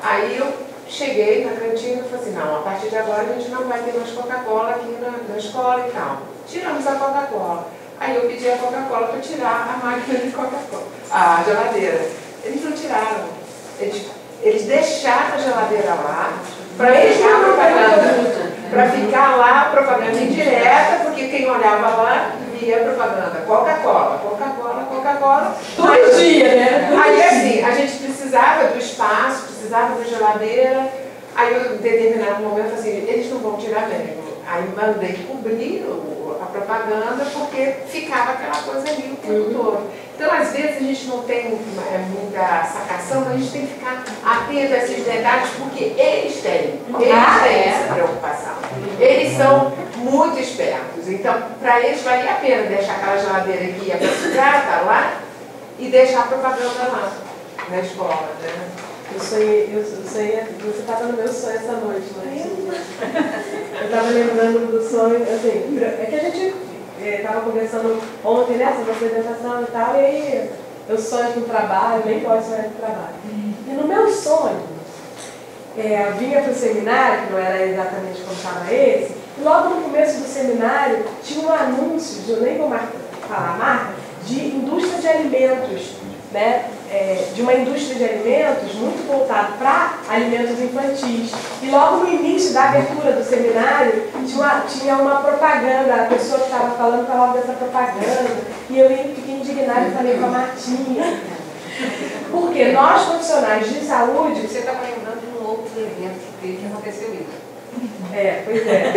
Aí eu cheguei na cantina e falei assim, não, a partir de agora a gente não vai ter mais Coca-Cola aqui na escola e tal. Tiramos a Coca-Cola. Aí eu pedi a Coca-Cola para tirar a máquina de Coca-Cola, a geladeira. Eles não tiraram. Eles deixaram a geladeira lá para ficar propaganda. Para ficar lá a propaganda indireta, porque quem olhava lá via propaganda. Coca-Cola, Coca-Cola, Coca-Cola. Todo dia, né? Aí assim, a gente precisava do espaço, precisava da geladeira. Aí eu, em determinado momento, falei assim, eles não vão tirar mesmo. Aí mandei cobrir a propaganda, porque ficava aquela coisa ali o tempo todo. Então, às vezes, a gente não tem muita sacação, mas a gente tem que ficar atento a esses detalhes, porque eles têm essa preocupação. Eles são muito espertos. Então, para eles, valia a pena deixar aquela geladeira que ia para sucata lá e deixar a propaganda lá, na escola, né? Eu sonhei, você estava no meu sonho essa noite, né? Eu estava lembrando do sonho, assim, é que a gente estava conversando ontem, né, sobre a apresentação e tal, e aí eu sonho com trabalho, nem posso sonhar com trabalho. E no meu sonho, eu vinha para o seminário, que não era exatamente como estava esse, e logo no começo do seminário tinha um anúncio, eu nem vou falar a marca, de indústria de alimentos, né? De uma indústria de alimentos muito voltada para alimentos infantis. E logo no início da abertura do seminário, tinha uma propaganda, a pessoa que estava falando falava dessa propaganda, e eu fiquei indignada e falei com a Martinha. Porque nós, profissionais de saúde... Você estava lembrando de um outro evento que aconteceu isso. Pois é.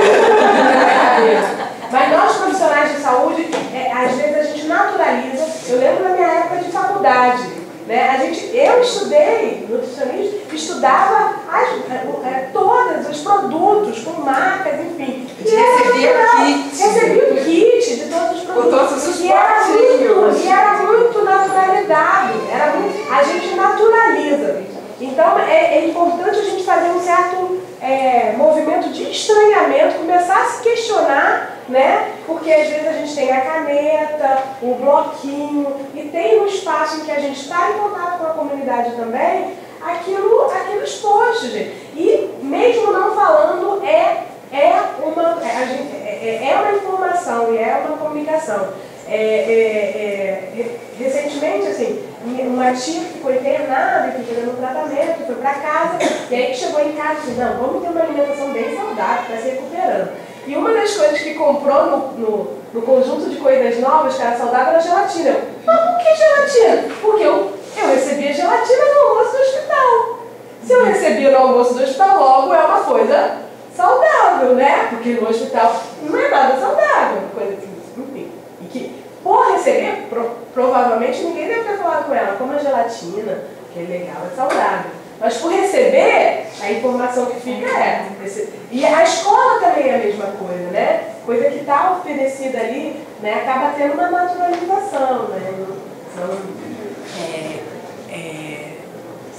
Mas nós, profissionais de saúde, às vezes a gente não naturaliza. Eu lembro da minha época de faculdade, né? Eu estudei nutricionismo, estudava todos os produtos, com marcas, enfim. E recebia o kit de todos os produtos. Com todos os e era muito naturalidade. A gente naturaliza. Então é importante a gente fazer um certo movimento de estranhamento, começar a se questionar, né? Porque às vezes a gente tem a caneta, o bloquinho, e tem um espaço em que a gente está em contato com a comunidade também, aquilo exposto, gente. E mesmo não falando, é uma informação e é uma comunicação. Recentemente, assim, uma tia que ficou internada, que fez um tratamento, foi para casa, e aí que chegou em casa e disse, não, vamos ter uma alimentação bem saudável, para se recuperando. E uma das coisas que comprou no conjunto de coisas novas, que era saudável, era gelatina. Mas por que gelatina? Porque eu recebia gelatina no almoço do hospital. Se eu recebia no almoço do hospital, logo é uma coisa saudável, né? Porque no hospital não é nada saudável, coisa assim, enfim. E que, por receber, provavelmente ninguém deve ter falado com ela, como a gelatina, que é legal, é saudável. Mas por receber, a informação que fica E a escola também é a mesma coisa, né? Coisa que está oferecida ali, né? Acaba tendo uma naturalização, né?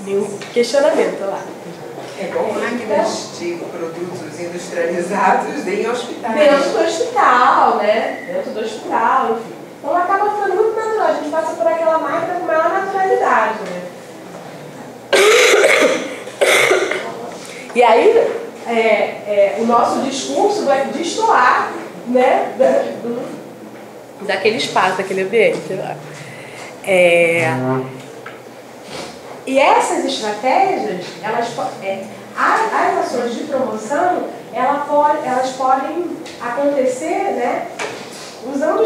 Nenhum questionamento lá. É igual máquinas de produtos industrializados em hospitais. Dentro do hospital, né? Dentro do hospital, enfim. Então acaba ficando muito natural. A gente passa por aquela máquina com maior naturalidade, né? E aí, o nosso discurso vai destoar, né? Daquele espaço, daquele ambiente. E essas estratégias, as ações de promoção, elas podem acontecer, né, usando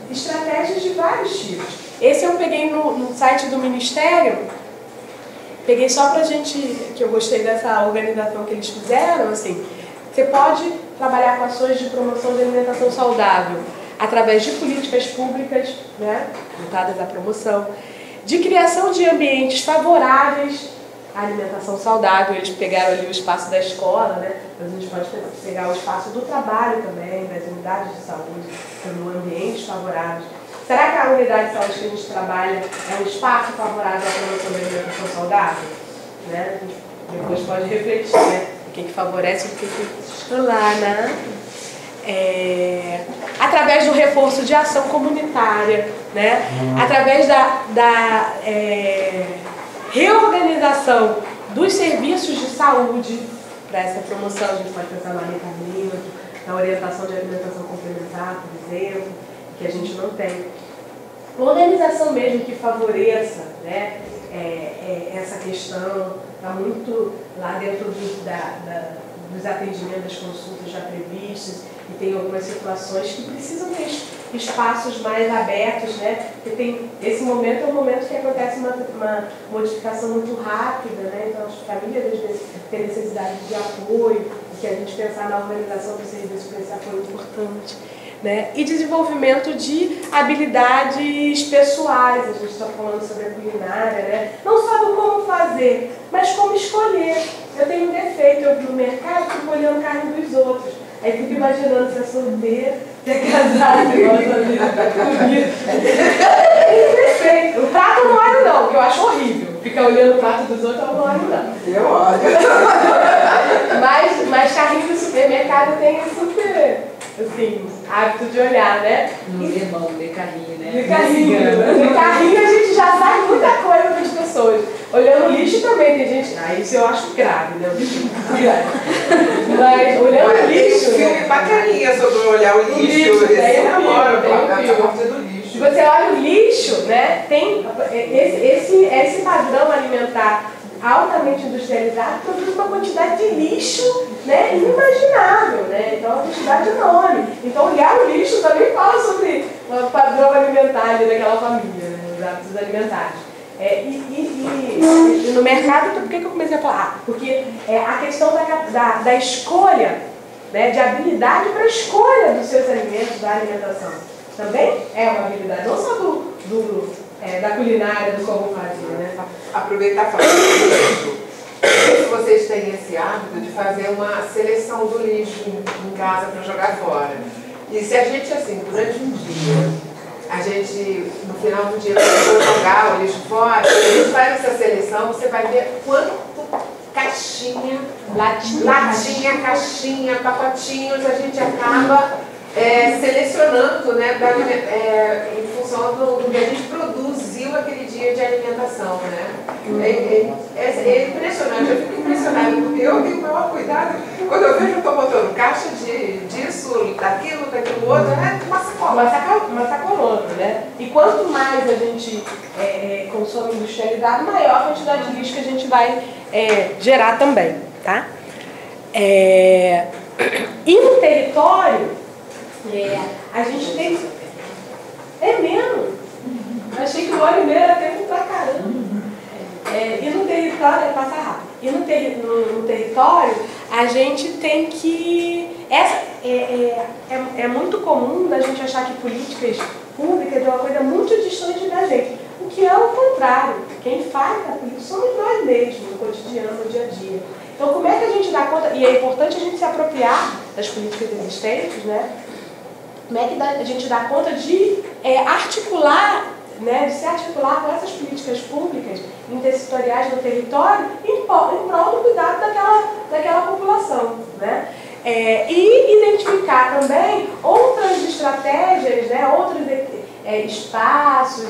estratégias de vários tipos. Esse eu peguei no site do Ministério, peguei só pra gente, que eu gostei dessa organização que eles fizeram, assim, você pode trabalhar com ações de promoção de alimentação saudável através de políticas públicas, né, voltadas à promoção, de criação de ambientes favoráveis à alimentação saudável. Eles pegaram ali o espaço da escola, né? Mas a gente pode pegar o espaço do trabalho também, das unidades de saúde, como ambientes favoráveis. Será que a unidade de saúde que a gente trabalha é um espaço favorável à promoção da alimentação saudável? Né? A gente depois pode refletir, né? O que favorece e o que lá, né? Através do reforço de ação comunitária, né? Através da reorganização dos serviços de saúde para essa promoção. A gente pode pensar no alimento, na orientação de alimentação complementar, por exemplo, que a gente não tem. Uma organização mesmo que favoreça, né, essa questão, está muito lá dentro dos atendimentos, das consultas já previstas, e tem algumas situações que precisam ter espaços mais abertos, né? Porque tem, esse momento é um momento que acontece uma modificação muito rápida, né? Então as famílias às vezes têm necessidade de apoio, e que a gente pensar na organização do serviço para esse apoio importante, né? E desenvolvimento de habilidades pessoais. A gente está falando sobre a culinária, né? Não só do como fazer, mas como escolher. Eu tenho um defeito, eu vi no mercado, fico olhando carne dos outros. Aí fico imaginando se é solteira, se é casada, se gosta de comida. Perfeito. O prato eu não olho não, que eu acho horrível. Ficar olhando o prato dos outros eu não olho não. Eu olho. Mas carrinho do supermercado tem super, assim, hábito de olhar, né? No limão, de carrinho, né? De carrinho. De carrinho a gente já sabe muita coisa das pessoas. Olhando o lixo também tem gente... isso eu acho grave, né? O lixo é muito grave. Mas olhando o lixo... Tem filme bacaninha sobre olhar o lixo. Daí eu namoro, do lixo. Se você olha o lixo, né? Tem esse padrão alimentar altamente industrializado produz uma quantidade de lixo, né, inimaginável, né? Então, uma quantidade enorme. Então, olhar o lixo também fala sobre o padrão alimentar daquela família, né, os hábitos alimentares. E no mercado, por que eu comecei a falar? Porque a questão da escolha, né, de habilidade para a escolha dos seus alimentos, da alimentação. também é uma habilidade, não só da culinária, do como fazer, né? Aproveitar e falar isso. Se vocês têm esse hábito de fazer uma seleção do lixo em casa para jogar fora. E se a gente, assim, durante um dia, a gente, no final do dia, quando for jogar o lixo fora, a gente faz essa seleção, você vai ver quanto caixinha, latinha, caixinha, pacotinhos, a gente acaba selecionando, né, em função do que a gente produziu aquele dia de alimentação, né? É impressionante, eu fico impressionada, porque eu tenho o maior cuidado, quando eu vejo eu estou botando caixa disso, daquilo outro, Uma sacolona, né? E quanto mais a gente consome industrializado, maior a quantidade de lixo que a gente vai gerar também, tá? E no território, a gente tem... É menos. Eu achei que o ano e meio era tempo pra caramba. E no território, passa rápido. E no território, a gente tem que... É muito comum da gente achar que políticas públicas é uma coisa muito distante da gente. O que é o contrário. Quem faz a política somos nós mesmos, no cotidiano, no dia a dia. Então, como é que a gente dá conta... E é importante a gente se apropriar das políticas existentes, né? Como é que a gente dá conta de articular, né, de se articular com essas políticas públicas intersetoriais no território em prol do cuidado daquela população, né? E identificar também outras estratégias, né, outros espaços,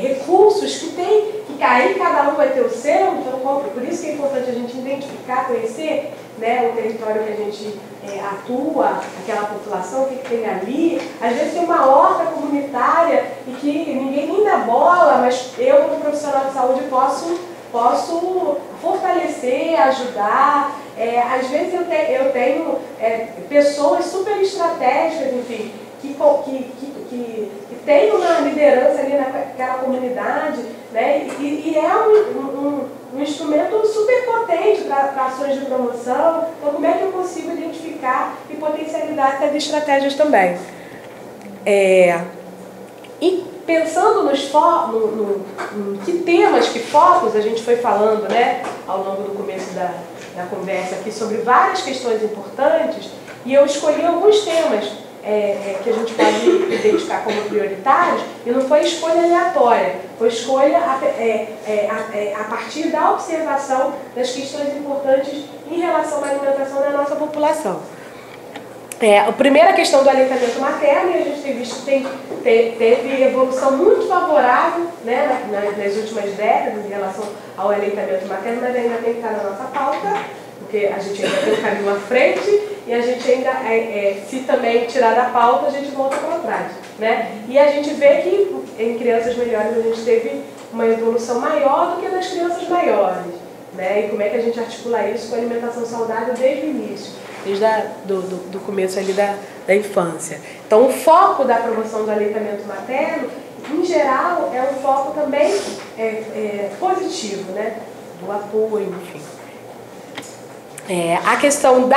recursos que aí cada um vai ter o seu, então por isso que é importante a gente identificar, conhecer, né, o território que a gente atua, aquela população, o que tem ali. Às vezes tem uma horta comunitária e que ninguém nem dá bola, mas eu, como profissional de saúde, posso fortalecer, ajudar. Às vezes eu tenho pessoas super estratégicas, enfim, que tem uma liderança ali naquela comunidade, né? E é um instrumento super potente para ações de promoção. Então, como é que eu consigo identificar e potencializar essas estratégias também? E pensando que temas, que focos a gente foi falando, né, ao longo do começo da conversa aqui sobre várias questões importantes, e eu escolhi alguns temas que a gente pode identificar como prioritários, e não foi escolha aleatória, foi escolha a partir da observação das questões importantes em relação à alimentação da nossa população. A primeira questão do aleitamento materno, e a gente tem visto que teve evolução muito favorável, né, nas últimas décadas em relação ao aleitamento materno, mas ainda tem que estar na nossa pauta, porque a gente ainda tem um caminho à frente e a gente ainda, se também tirar da pauta, a gente volta para trás, né? E a gente vê que em crianças melhores a gente teve uma evolução maior do que nas crianças maiores, né? E como é que a gente articula isso com a alimentação saudável desde o início, desde do começo ali da infância. Então, o foco da promoção do aleitamento materno, em geral, é um foco também positivo, né? Do apoio, enfim. A questão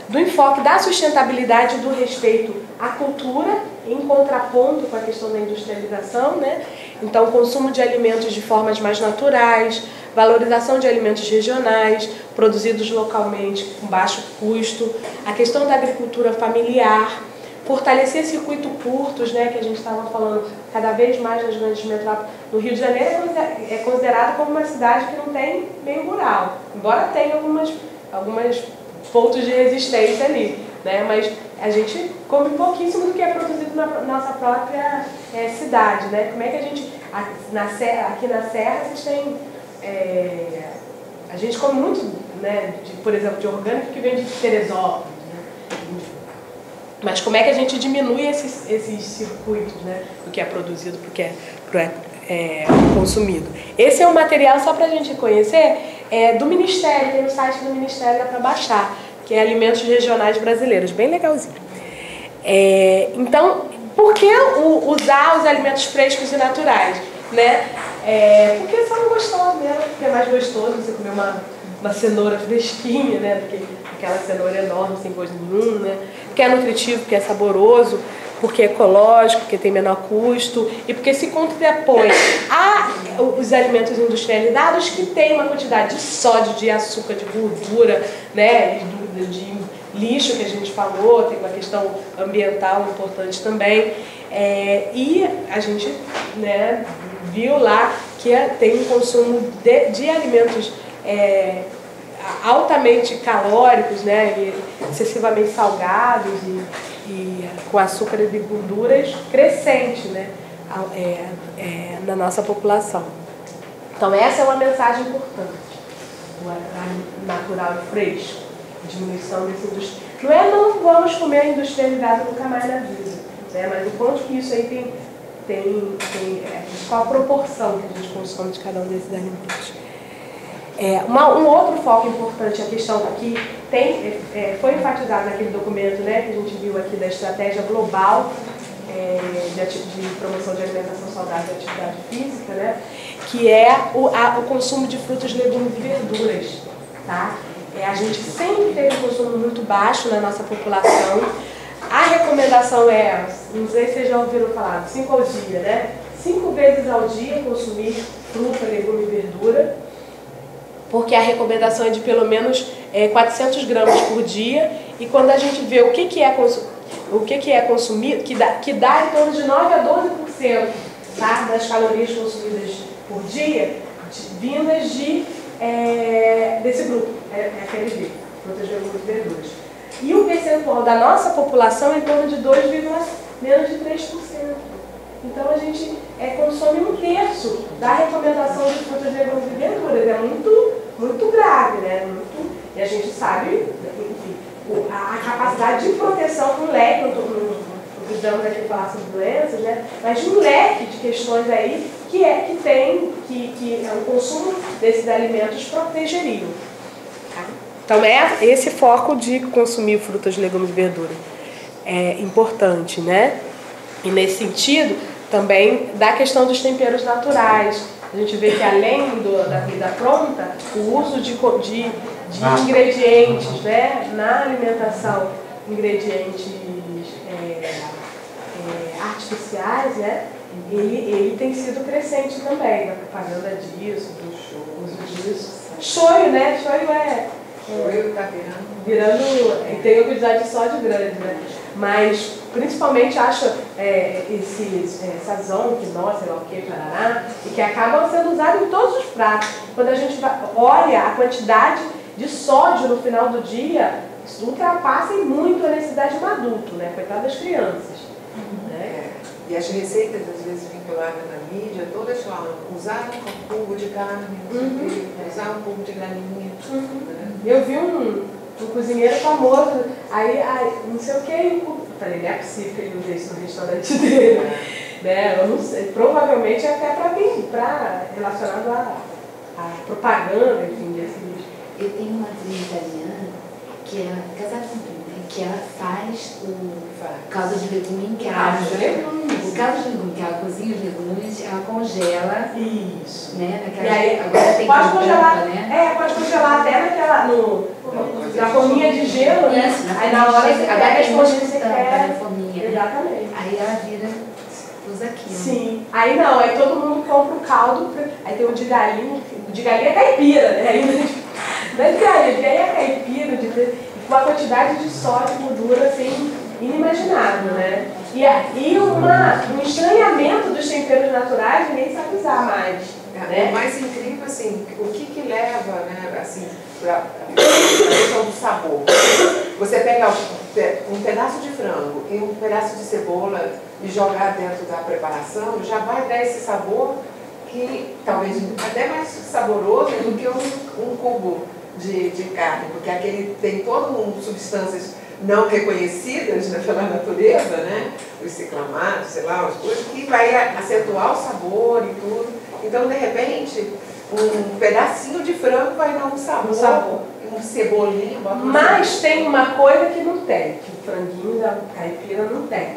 do enfoque da sustentabilidade e do respeito à cultura, em contraponto com a questão da industrialização, né? Então, consumo de alimentos de formas mais naturais, valorização de alimentos regionais, produzidos localmente com baixo custo, a questão da agricultura familiar, fortalecer circuitos curtos, né, que a gente estava falando cada vez mais nas grandes metrópoles. No Rio de Janeiro é considerado como uma cidade que não tem meio rural, embora tenha algumas pontos de resistência ali, né? Mas a gente come pouquíssimo do que é produzido na nossa própria cidade, né? Como é que a gente, aqui na Serra, vocês têm, a gente come muito, né, por exemplo, de orgânico que vem de Teresópolis, né? Mas como é que a gente diminui esses circuitos, né, do que é produzido para o que é consumido? Esse é um material, só para a gente conhecer, do Ministério, tem no site do Ministério, dá para baixar, que é Alimentos Regionais Brasileiros, bem legalzinho. Então, por que usar os alimentos frescos e naturais, né? Porque são gostosos mesmo, porque é mais gostoso você comer uma cenoura fresquinha, né, do que aquela cenoura enorme, sem gosto nenhum, né? Porque é nutritivo, porque é saboroso, porque é ecológico, porque tem menor custo e porque se contrapõe os alimentos industrializados que têm uma quantidade de sódio, de açúcar, de gordura, né, de lixo que a gente falou, tem uma questão ambiental importante também. E a gente, né, viu lá que tem um consumo de alimentos altamente calóricos, né, e excessivamente salgados e com açúcar e gorduras crescente, né, na nossa população. Então essa é uma mensagem importante, o natural e fresco, a diminuição desse industrial. Não vamos comer industrializado nunca mais na vida, né, mas o quanto que isso aí qual a proporção que a gente consome de cada um desses alimentos. Um outro foco importante, a questão que foi enfatizado naquele documento, né, que a gente viu aqui da estratégia global de promoção de alimentação saudável e atividade física, né, que é o consumo de frutas, legumes e verduras. Tá? A gente sempre teve um consumo muito baixo na nossa população. A recomendação não sei se vocês já ouviram falar, 5 ao dia, né? 5 vezes ao dia consumir fruta, legume e verdura, porque a recomendação é de pelo menos 400 gramas por dia, e quando a gente vê o que é consumido, que dá em torno de 9 a 12%, tá, das calorias consumidas por dia, vindas desse grupo, FLV, frutas, legumes e verduras. E o percentual da nossa população é em torno de menos de 3%. Então a gente consome 1/3 da recomendação de frutas, legumes e verduras. É muito grave, né? E a gente sabe, enfim, a capacidade de proteção com leque, não precisamos aqui falar sobre doenças, né? Mas de um leque de questões aí que o consumo desses alimentos protegeriam. Então esse foco de consumir frutas, legumes e verduras é importante, né? E nesse sentido também da questão dos temperos naturais. A gente vê que além da vida pronta, o uso de ingredientes, né, na alimentação, ingredientes artificiais, né, ele tem sido crescente também, na propaganda disso, do uso disso. Shoyu, né? Shoyu tá virando. Tem a quantidade de sódio grande, né? Mas principalmente acho sazon, quinoa, sei lá o que, parará, e que acabam sendo usados em todos os pratos. Quando a gente olha a quantidade de sódio no final do dia, isso ultrapassa muito a necessidade de um adulto, né? Coitado das crianças. Né? E as receitas, às vezes, vinculadas na mídia, todas falam, usar um pouco de carne, usar um pouco de galinha. Né? Eu vi um cozinheiro famoso, aí não sei o que, eu falei, não é possível que ele use isso no restaurante dele. Né? Eu não sei, provavelmente é até relacionado à propaganda, enfim, desse lixo. Eu tenho uma atriz italiana que é casada comigo, né? Que ela faz o caldo de legume em casa. O caldo de legume que ela cozinha os legumes, ela congela. Isso. Né? E aí, agora tem pode congelar, né? Pode congelar até na forminha de gelo, né? Isso, aí na hora você agora pega as tem forminhas que você quer. na forminha. Exatamente. Aí ela usa aquilo. Sim. Aí todo mundo compra o caldo, aí tem o de galinha é caipira, né? Aí, não é de galinha é caipira, com uma quantidade de sódio e gordura assim, inimaginável, né? E um estranhamento dos temperos naturais, ninguém sabe usar mais. Né? O mais incrível, assim, o que leva, né, assim, para a questão do sabor. Você pega um pedaço de frango e um pedaço de cebola e jogar dentro da preparação, já vai dar esse sabor que talvez até mais saboroso do que um cubo de carne, porque aquele tem todas substâncias não reconhecidas, né, pela natureza, né? Os ciclamatos, sei lá, as coisas, que vai acentuar o sabor e tudo. Então, de repente, um pedacinho de frango vai dar um sabor. Um cebolinho. Mas tem uma coisa que não tem, que o franguinho da caipira não tem,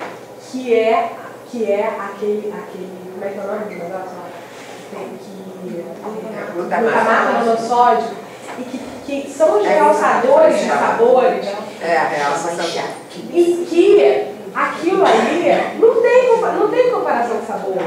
que é aquele como é que é o nome do negócio? Glutamato monossódico, e que são os realçadores de sabores. A realçação. E que aquilo aí ali não tem comparação de sabor,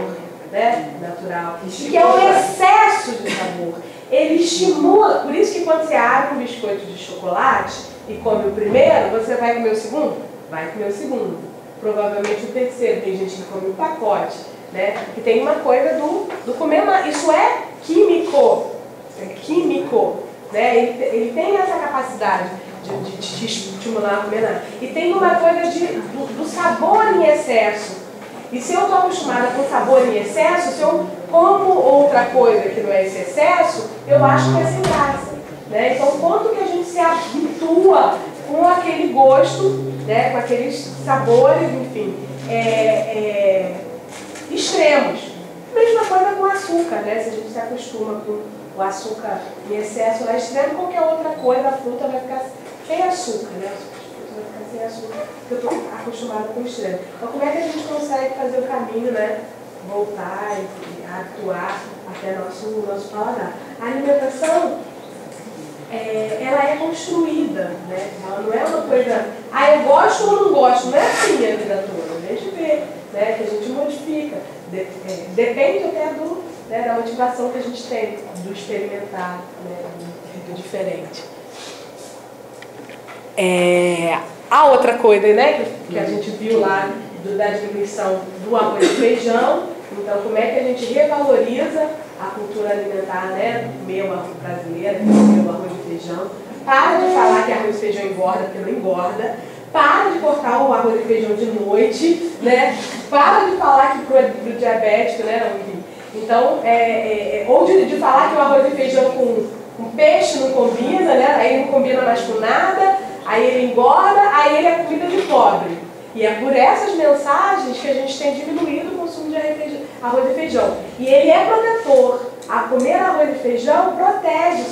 né? Natural. Que é um excesso de sabor. Ele estimula, por isso que quando você abre um biscoito de chocolate e come o primeiro, você vai comer o segundo? Vai comer o segundo. Provavelmente o terceiro. Tem gente que come um pacote, né? Que tem uma coisa do comer mais. Isso é químico. É químico, né? Ele tem essa capacidade de te estimular a comer nada. E tem uma coisa do sabor em excesso. E se eu estou acostumada com sabor em excesso, se eu como outra coisa que não é esse excesso, eu acho que é sem graça, né? Então, quanto que a gente se habitua com aquele gosto, né? Com aqueles sabores, enfim, extremos. Mesma coisa com açúcar, né? Se a gente se acostuma com o açúcar em excesso lá extremo, qualquer outra coisa, a fruta vai ficar sem açúcar, né? Vai ficar sem açúcar, porque eu estou acostumada com o extremo. Então, como é que a gente consegue fazer o caminho, né? Voltar e atuar até nosso paladar? A alimentação, ela é construída, né? Ela não é uma coisa, eu gosto ou não gosto, não é assim a vida toda. A gente vê, né? Que a gente modifica. Depende até da motivação que a gente tem, do experimentar, né? Do diferente. A outra coisa, né, que a gente viu lá da diminuição do arroz e feijão. Então, como é que a gente revaloriza a cultura alimentar, né, meu arroz brasileiro, meu arroz e feijão. Para de falar que arroz e feijão engorda, porque não engorda. Para de cortar o arroz e feijão de noite, né? Para de falar que pro diabético, né, não, enfim. Então, ou de falar que o arroz e feijão com peixe não combina, né? Aí não combina mais com nada. Aí ele engorda, aí ele é comida de pobre. E é por essas mensagens que a gente tem diminuído o consumo de arroz e feijão. E ele é protetor. A comer arroz e feijão protege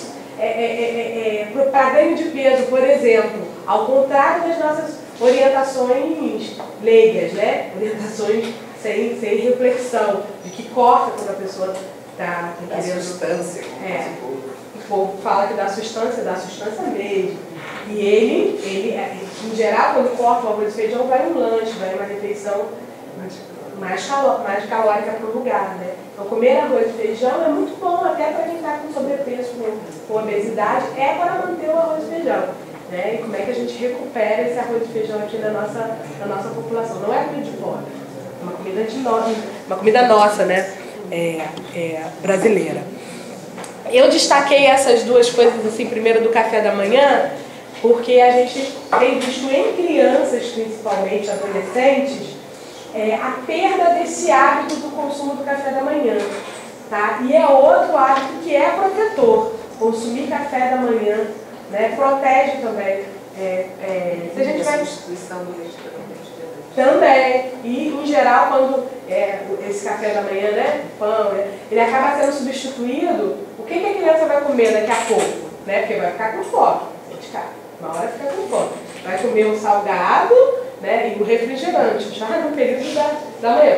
para ganho de peso, por exemplo. Ao contrário das nossas orientações leigas, né? Orientações sem reflexão, de que corta quando a pessoa está querendo... Substância. O povo fala que dá substância mesmo. E ele, em geral, quando corta o arroz e feijão, vai um lanche, vai uma refeição mais calórica para o lugar, né? Então, comer arroz e feijão é muito bom, até para quem está com sobrepeso, com obesidade, para manter o arroz e feijão, né? E como é que a gente recupera esse arroz e feijão aqui na nossa população? Não é comida de pobre, é uma comida nossa, né? Brasileira. Eu destaquei essas duas coisas, assim, primeiro do café da manhã, porque a gente tem visto em crianças, principalmente adolescentes, a perda desse hábito do consumo do café da manhã, tá? E é outro hábito que é protetor. Consumir café da manhã, né, protege também. Se a gente vai... Substituição do leite também. E, em geral, quando esse café da manhã, né, pão, ele acaba sendo substituído, o que a criança vai comer daqui a pouco? Né? Porque vai ficar com fome. Uma hora fica com fome. Vai comer um salgado, né, e o refrigerante, já no período da manhã.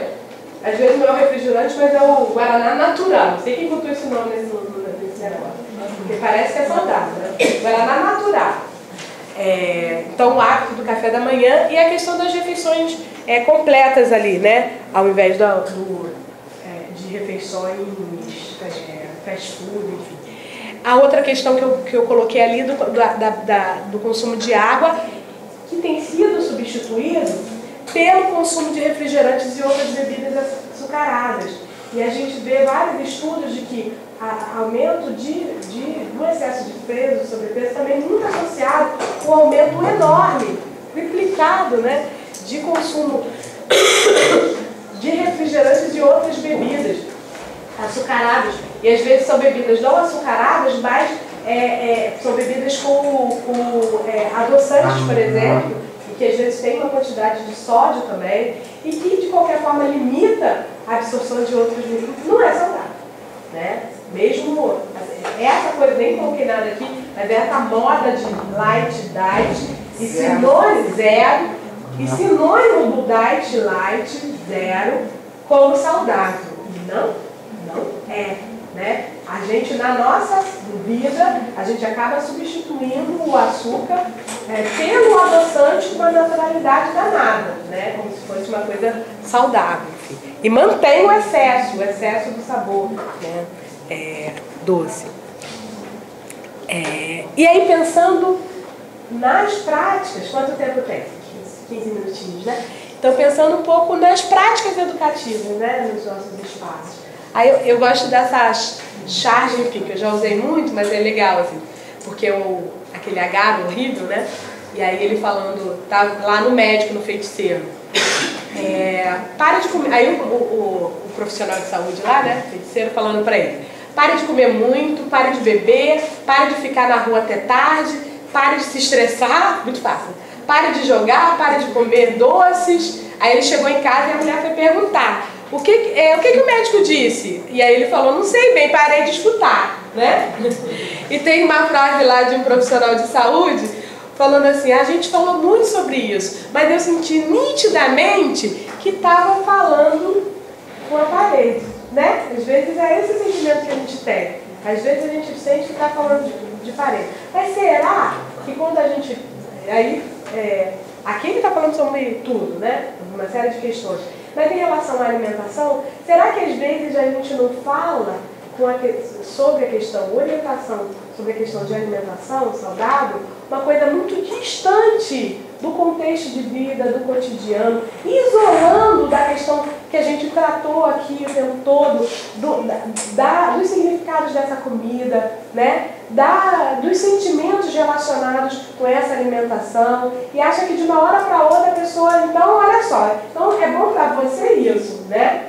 Às vezes não é o refrigerante, mas é o Guaraná natural. Não sei quem botou esse nome nesse negócio. Porque parece que é saudável, né? Guaraná natural. Então, o hábito do café da manhã e a questão das refeições completas ali, né? Ao invés de refeições fast food, enfim. A outra questão que eu coloquei ali do consumo de água, que tem sido substituído pelo consumo de refrigerantes e outras bebidas açucaradas. E a gente vê vários estudos de que aumento do excesso de peso, sobrepeso, também muito associado com um aumento enorme, triplicado, né, de consumo de refrigerantes e outras bebidas açucaradas. E às vezes são bebidas não açucaradas, mas são bebidas com adoçantes, por exemplo, e que às vezes tem uma quantidade de sódio também, e que de qualquer forma limita a absorção de outros nutrientes. Não é saudável, né? Mesmo essa coisa, nem coloquei nada aqui, mas essa moda de light diet e sinônimo zero, e sinônimo do diet light zero como saudável. Não é, né? A gente, na nossa vida, a gente acaba substituindo o açúcar pelo adoçante com uma naturalidade danada, né? Como se fosse uma coisa saudável. Enfim. E mantém o excesso do sabor, né? Doce. E aí, pensando nas práticas, quanto tempo tem? 15 minutinhos, né? Então, pensando um pouco nas práticas educativas, né? Nos nossos espaços. Aí eu gosto dessa charge, enfim, que eu já usei muito, mas é legal, assim, porque aquele agarro horrível, né? E aí ele falando, tá lá no médico, no feiticeiro. Para de comer. Aí o profissional de saúde lá, né? Feiticeiro, falando pra ele: pare de comer muito, pare de beber, pare de ficar na rua até tarde, pare de se estressar, muito fácil. Pare de jogar, pare de comer doces. Aí ele chegou em casa e a mulher foi perguntar: o que o médico disse? E aí ele falou: não sei bem, parei de escutar, né? E tem uma frase lá de um profissional de saúde falando assim: a gente falou muito sobre isso, mas eu senti nitidamente que estava falando com a parede, né? Às vezes é esse sentimento que a gente tem. Às vezes a gente sente que está falando de parede. Mas será que quando a gente... aqui ele está falando sobre tudo, né? Uma série de questões. Mas em relação à alimentação, será que às vezes a gente não fala sobre a questão orientação, sobre a questão de alimentação saudável, uma coisa muito distante do contexto de vida, do cotidiano, isolando da questão que a gente tratou aqui o tempo todo, dos significados dessa comida, né? Dos sentimentos relacionados com essa alimentação, e acha que de uma hora para outra a pessoa, então, olha só, então é bom para você isso, né?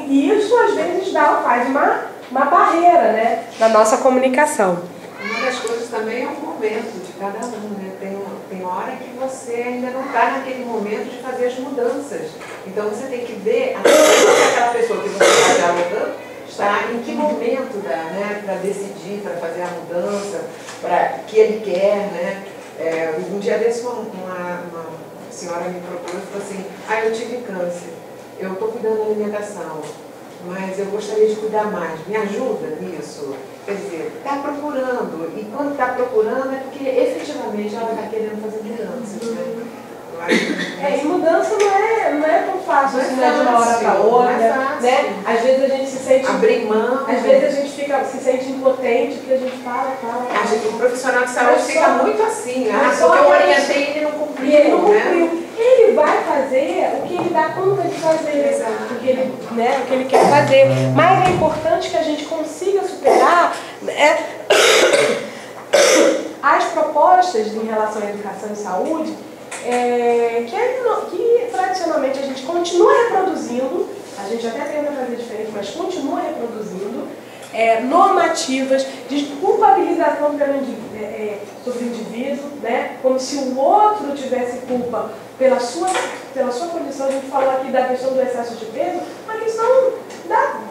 E isso às vezes faz uma barreira, né, na nossa comunicação. Uma das coisas também é o momento de cada um, né? Tem hora que você ainda não está naquele momento de fazer as mudanças. Então você tem que ver aquela pessoa que você está dialogando está em que momento para decidir, para fazer a mudança, para que ele quer, né? Um dia desse uma senhora me procurou e falou assim: eu tive câncer, eu estou cuidando da alimentação, mas eu gostaria de cuidar mais, me ajuda nisso? Quer dizer, está procurando, e quando está procurando é porque efetivamente ela está querendo fazer mudanças, né? E mudança não é tão fácil, assim, né, de uma hora para outra, né? Às vezes a gente se sente... abrir mão. Às vezes a gente se sente impotente, porque a gente fala. O profissional de saúde fica muito assim, porque eu orientei e ele não cumpriu. E ele não cumpriu. Ele vai fazer o que ele dá conta de fazer, o que ele quer fazer. Mas é importante que a gente consiga superar as propostas em relação à educação e saúde, que tradicionalmente a gente continua reproduzindo, a gente até tenta fazer diferente, mas continua reproduzindo, normativas de culpabilização sobre o indivíduo, né? Como se o outro tivesse culpa pela sua condição. A gente falou aqui da questão do excesso de peso, uma questão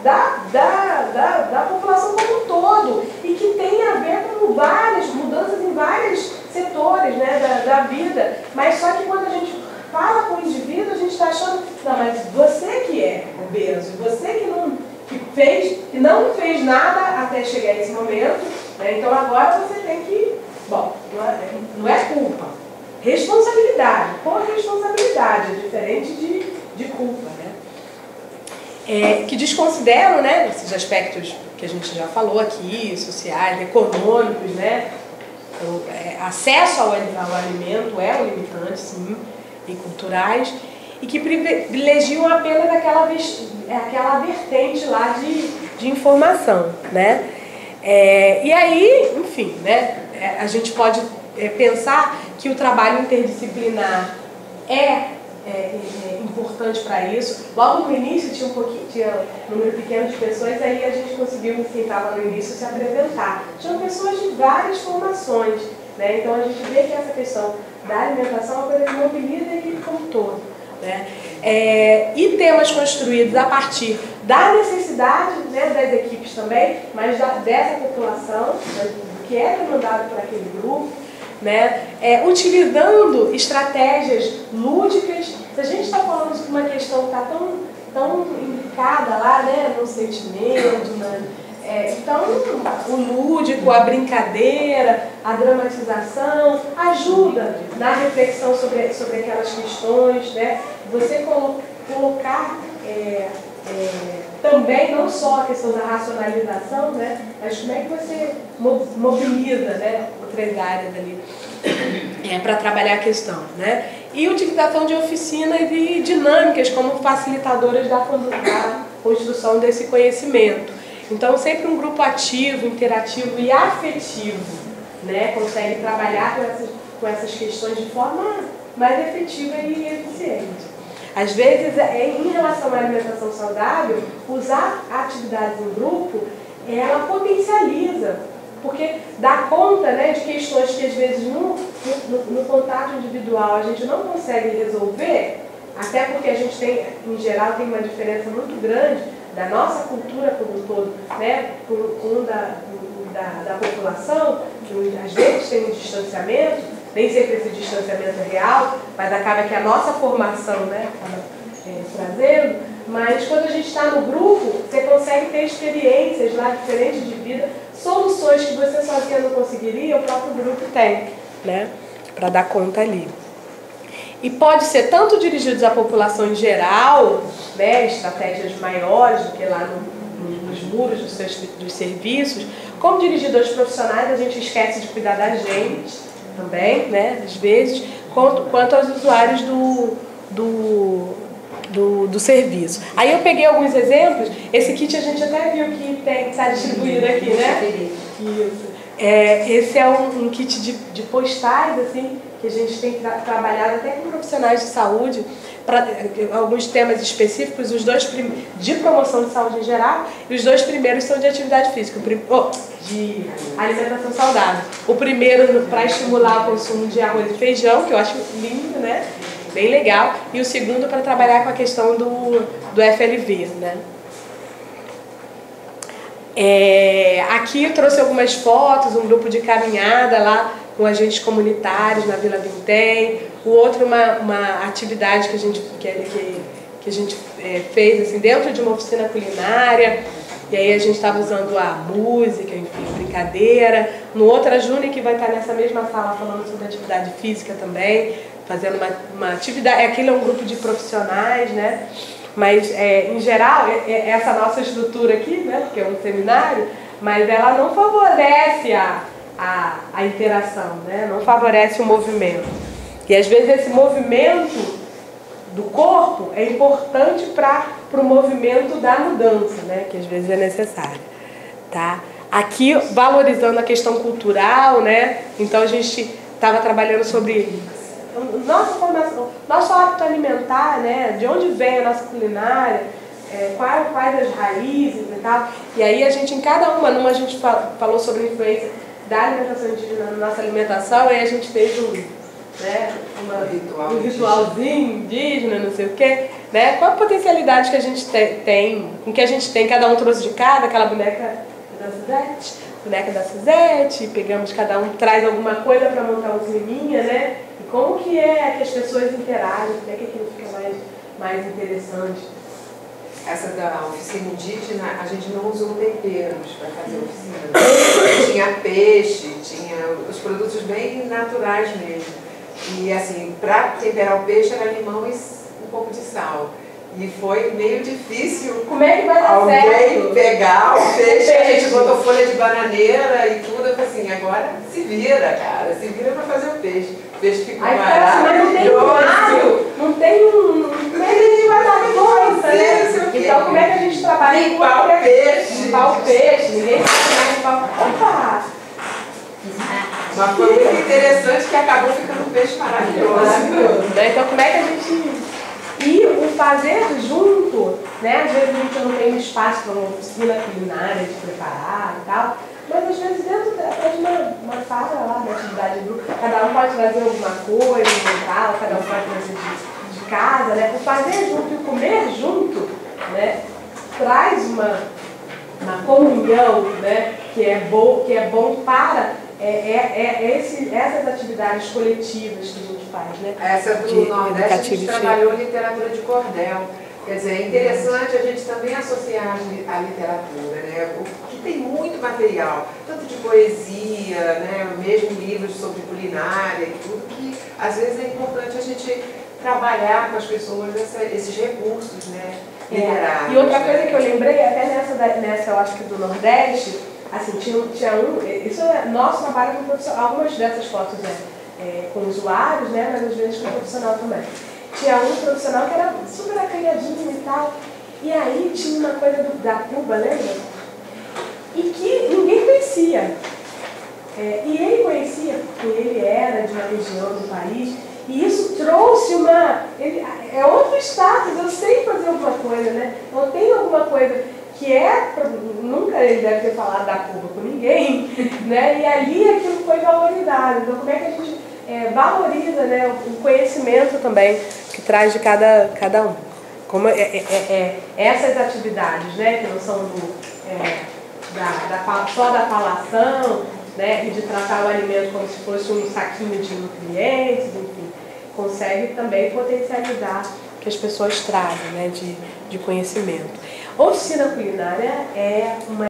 da população como um todo, e que tem a ver com várias mudanças em vários setores, né, da vida. Mas só que quando a gente fala com o indivíduo, a gente está achando: não, mas você que é obeso, você que não fez nada até chegar a esse momento, né? Então agora você tem que... Bom, não é culpa. Responsabilidade. Corresponsabilidade é diferente de culpa, né? Que desconsideram, né, esses aspectos que a gente já falou aqui, sociais, econômicos, né? Então, acesso ao alimento é um limitante, sim, e culturais, e que privilegiam apenas aquela vertente lá de informação, né? E aí, enfim, né, a gente pode pensar que o trabalho interdisciplinar é importante para isso. Logo no início tinha um número pequeno de pessoas, aí a gente conseguiu, assim, estava no início, se apresentar. Tinham pessoas de várias formações, né? Então a gente vê que essa questão da alimentação é uma coisa que mobiliza a equipe como um todo, né? E temas construídos a partir da necessidade, né, das equipes também, mas dessa população, né, do que é demandado por aquele grupo, né, utilizando estratégias lúdicas. Se a gente está falando de uma questão que está tão indicada lá, né, no sentimento, Então, o lúdico, a brincadeira, a dramatização ajuda na reflexão sobre aquelas questões, né? Você colocar também não só a questão da racionalização, né? Mas como é que você mobiliza, né, outras áreas ali para trabalhar a questão, né? E utilização de oficinas e dinâmicas como facilitadoras da construção desse conhecimento. Então, sempre um grupo ativo, interativo e afetivo, né, consegue trabalhar com essas questões de forma mais efetiva e eficiente. Às vezes, em relação à alimentação saudável, usar atividades em grupo, ela potencializa, porque dá conta, né, de questões que às vezes no contato individual a gente não consegue resolver, até porque a gente tem, em geral, tem uma diferença muito grande da nossa cultura como um todo, né, da população, que às vezes tem um distanciamento, nem sempre esse distanciamento é real, mas acaba que a nossa formação, né, acaba trazendo, mas quando a gente está no grupo, você consegue ter experiências lá diferentes de vida, soluções que você sozinha não conseguiria, o próprio grupo tem, né, para dar conta ali. E pode ser tanto dirigidos à população em geral, né, estratégias maiores do que lá nos muros dos serviços, como dirigido aos profissionais, a gente esquece de cuidar da gente também, né, às vezes, quanto aos usuários do serviço. Aí eu peguei alguns exemplos, esse kit a gente até viu que está distribuído aqui, né? Isso. Esse é um kit de postais, assim, que a gente tem trabalhado até com profissionais de saúde, para alguns temas específicos, os dois de promoção de saúde em geral, e os dois primeiros são de atividade física, de alimentação saudável. O primeiro para estimular o consumo de arroz e feijão, que eu acho lindo, né? Bem legal, e o segundo para trabalhar com a questão do FLV, né? Aqui eu trouxe algumas fotos, um grupo de caminhada lá com agentes comunitários na Vila Vintém, o outro uma atividade que a gente fez assim, dentro de uma oficina culinária, e aí a gente estava usando a música, enfim, brincadeira. No outro, a Júnia, que vai estar nessa mesma sala falando sobre atividade física também, fazendo uma atividade. Aquilo é um grupo de profissionais, né? Mas, em geral, essa nossa estrutura aqui, né, porque é um seminário, mas ela não favorece a interação, né? Não favorece o movimento. E, às vezes, esse movimento do corpo é importante para o movimento da mudança, né, que às vezes é necessário. Tá? Aqui, valorizando a questão cultural, né? Então, a gente estava trabalhando sobre nossa formação, nosso hábito alimentar, né? De onde vem a nossa culinária, quais as raízes e tal. E aí a gente, em cada uma a gente falou sobre a influência da alimentação indígena na nossa alimentação, e a gente fez um ritualzinho indígena, não sei o quê, né? Qual a potencialidade que a gente tem, com que a gente tem, cada um trouxe de cada, aquela boneca da Suzette, pegamos, cada um traz alguma coisa para montar um climinha, né? E como que é que as pessoas interagem, como é que aquilo fica mais interessante. Essa da oficina indígena, a gente não usou temperos para fazer a oficina. Tinha peixe, tinha os produtos bem naturais mesmo. E assim, para temperar o peixe era limão e um pouco de sal. E foi meio difícil. Como é que vai dar alguém certo? Pegar o peixe, a gente botou folha de bananeira e tudo. Eu falei assim, agora se vira, cara, se vira para fazer o peixe. O peixe ficou maravilhoso. Não tem como é que a gente vai dar coisa, né? Então como é que a gente trabalha? Limpar o peixe. Limpar o peixe, ninguém sabe como é que limpar. Opa! Mas foi muito interessante que acabou ficando um peixe maravilhoso. Né? Então como é que a gente... E o fazer junto, né? Às vezes a gente não tem espaço para uma oficina culinária de preparar e tal, mas às vezes dentro de uma sala lá, de atividade de grupo, cada um pode trazer alguma coisa, montar, cada um pode trazer de casa, né? O fazer junto e o comer junto, né? Traz uma comunhão, né? Que é bom para essas atividades coletivas que a gente faz, né? Essa do Nordeste a gente trabalhou literatura de cordel. Quer dizer, é interessante a gente também associar a literatura, né? O que tem muito material, tanto de poesia, né, mesmo livros sobre culinária e tudo, que às vezes é importante a gente trabalhar com as pessoas esses recursos, né, literários. E outra coisa que eu lembrei, até nessa eu acho que do Nordeste, assim, tinha isso é nosso trabalho com profissional, algumas dessas fotos com usuários, né, mas às vezes com profissional também. Tinha um profissional que era super acanhadinho e tal, e aí tinha uma coisa da Cuba, lembra? E que ninguém conhecia. E ele conhecia porque ele era de uma região do país, e isso trouxe é outro status, eu sei fazer alguma coisa, né? Eu tenho alguma coisa que nunca ele deve ter falado da Cuba com ninguém, né? E ali aquilo foi valorizado. Então, como é que a gente valoriza, né, o conhecimento também que traz de cada um? Como essas atividades, né, que não são só da falação, né, e de tratar o alimento como se fosse um saquinho de nutrientes, enfim, consegue também potencializar o que as pessoas trazem, né, de conhecimento. Oficina culinária é uma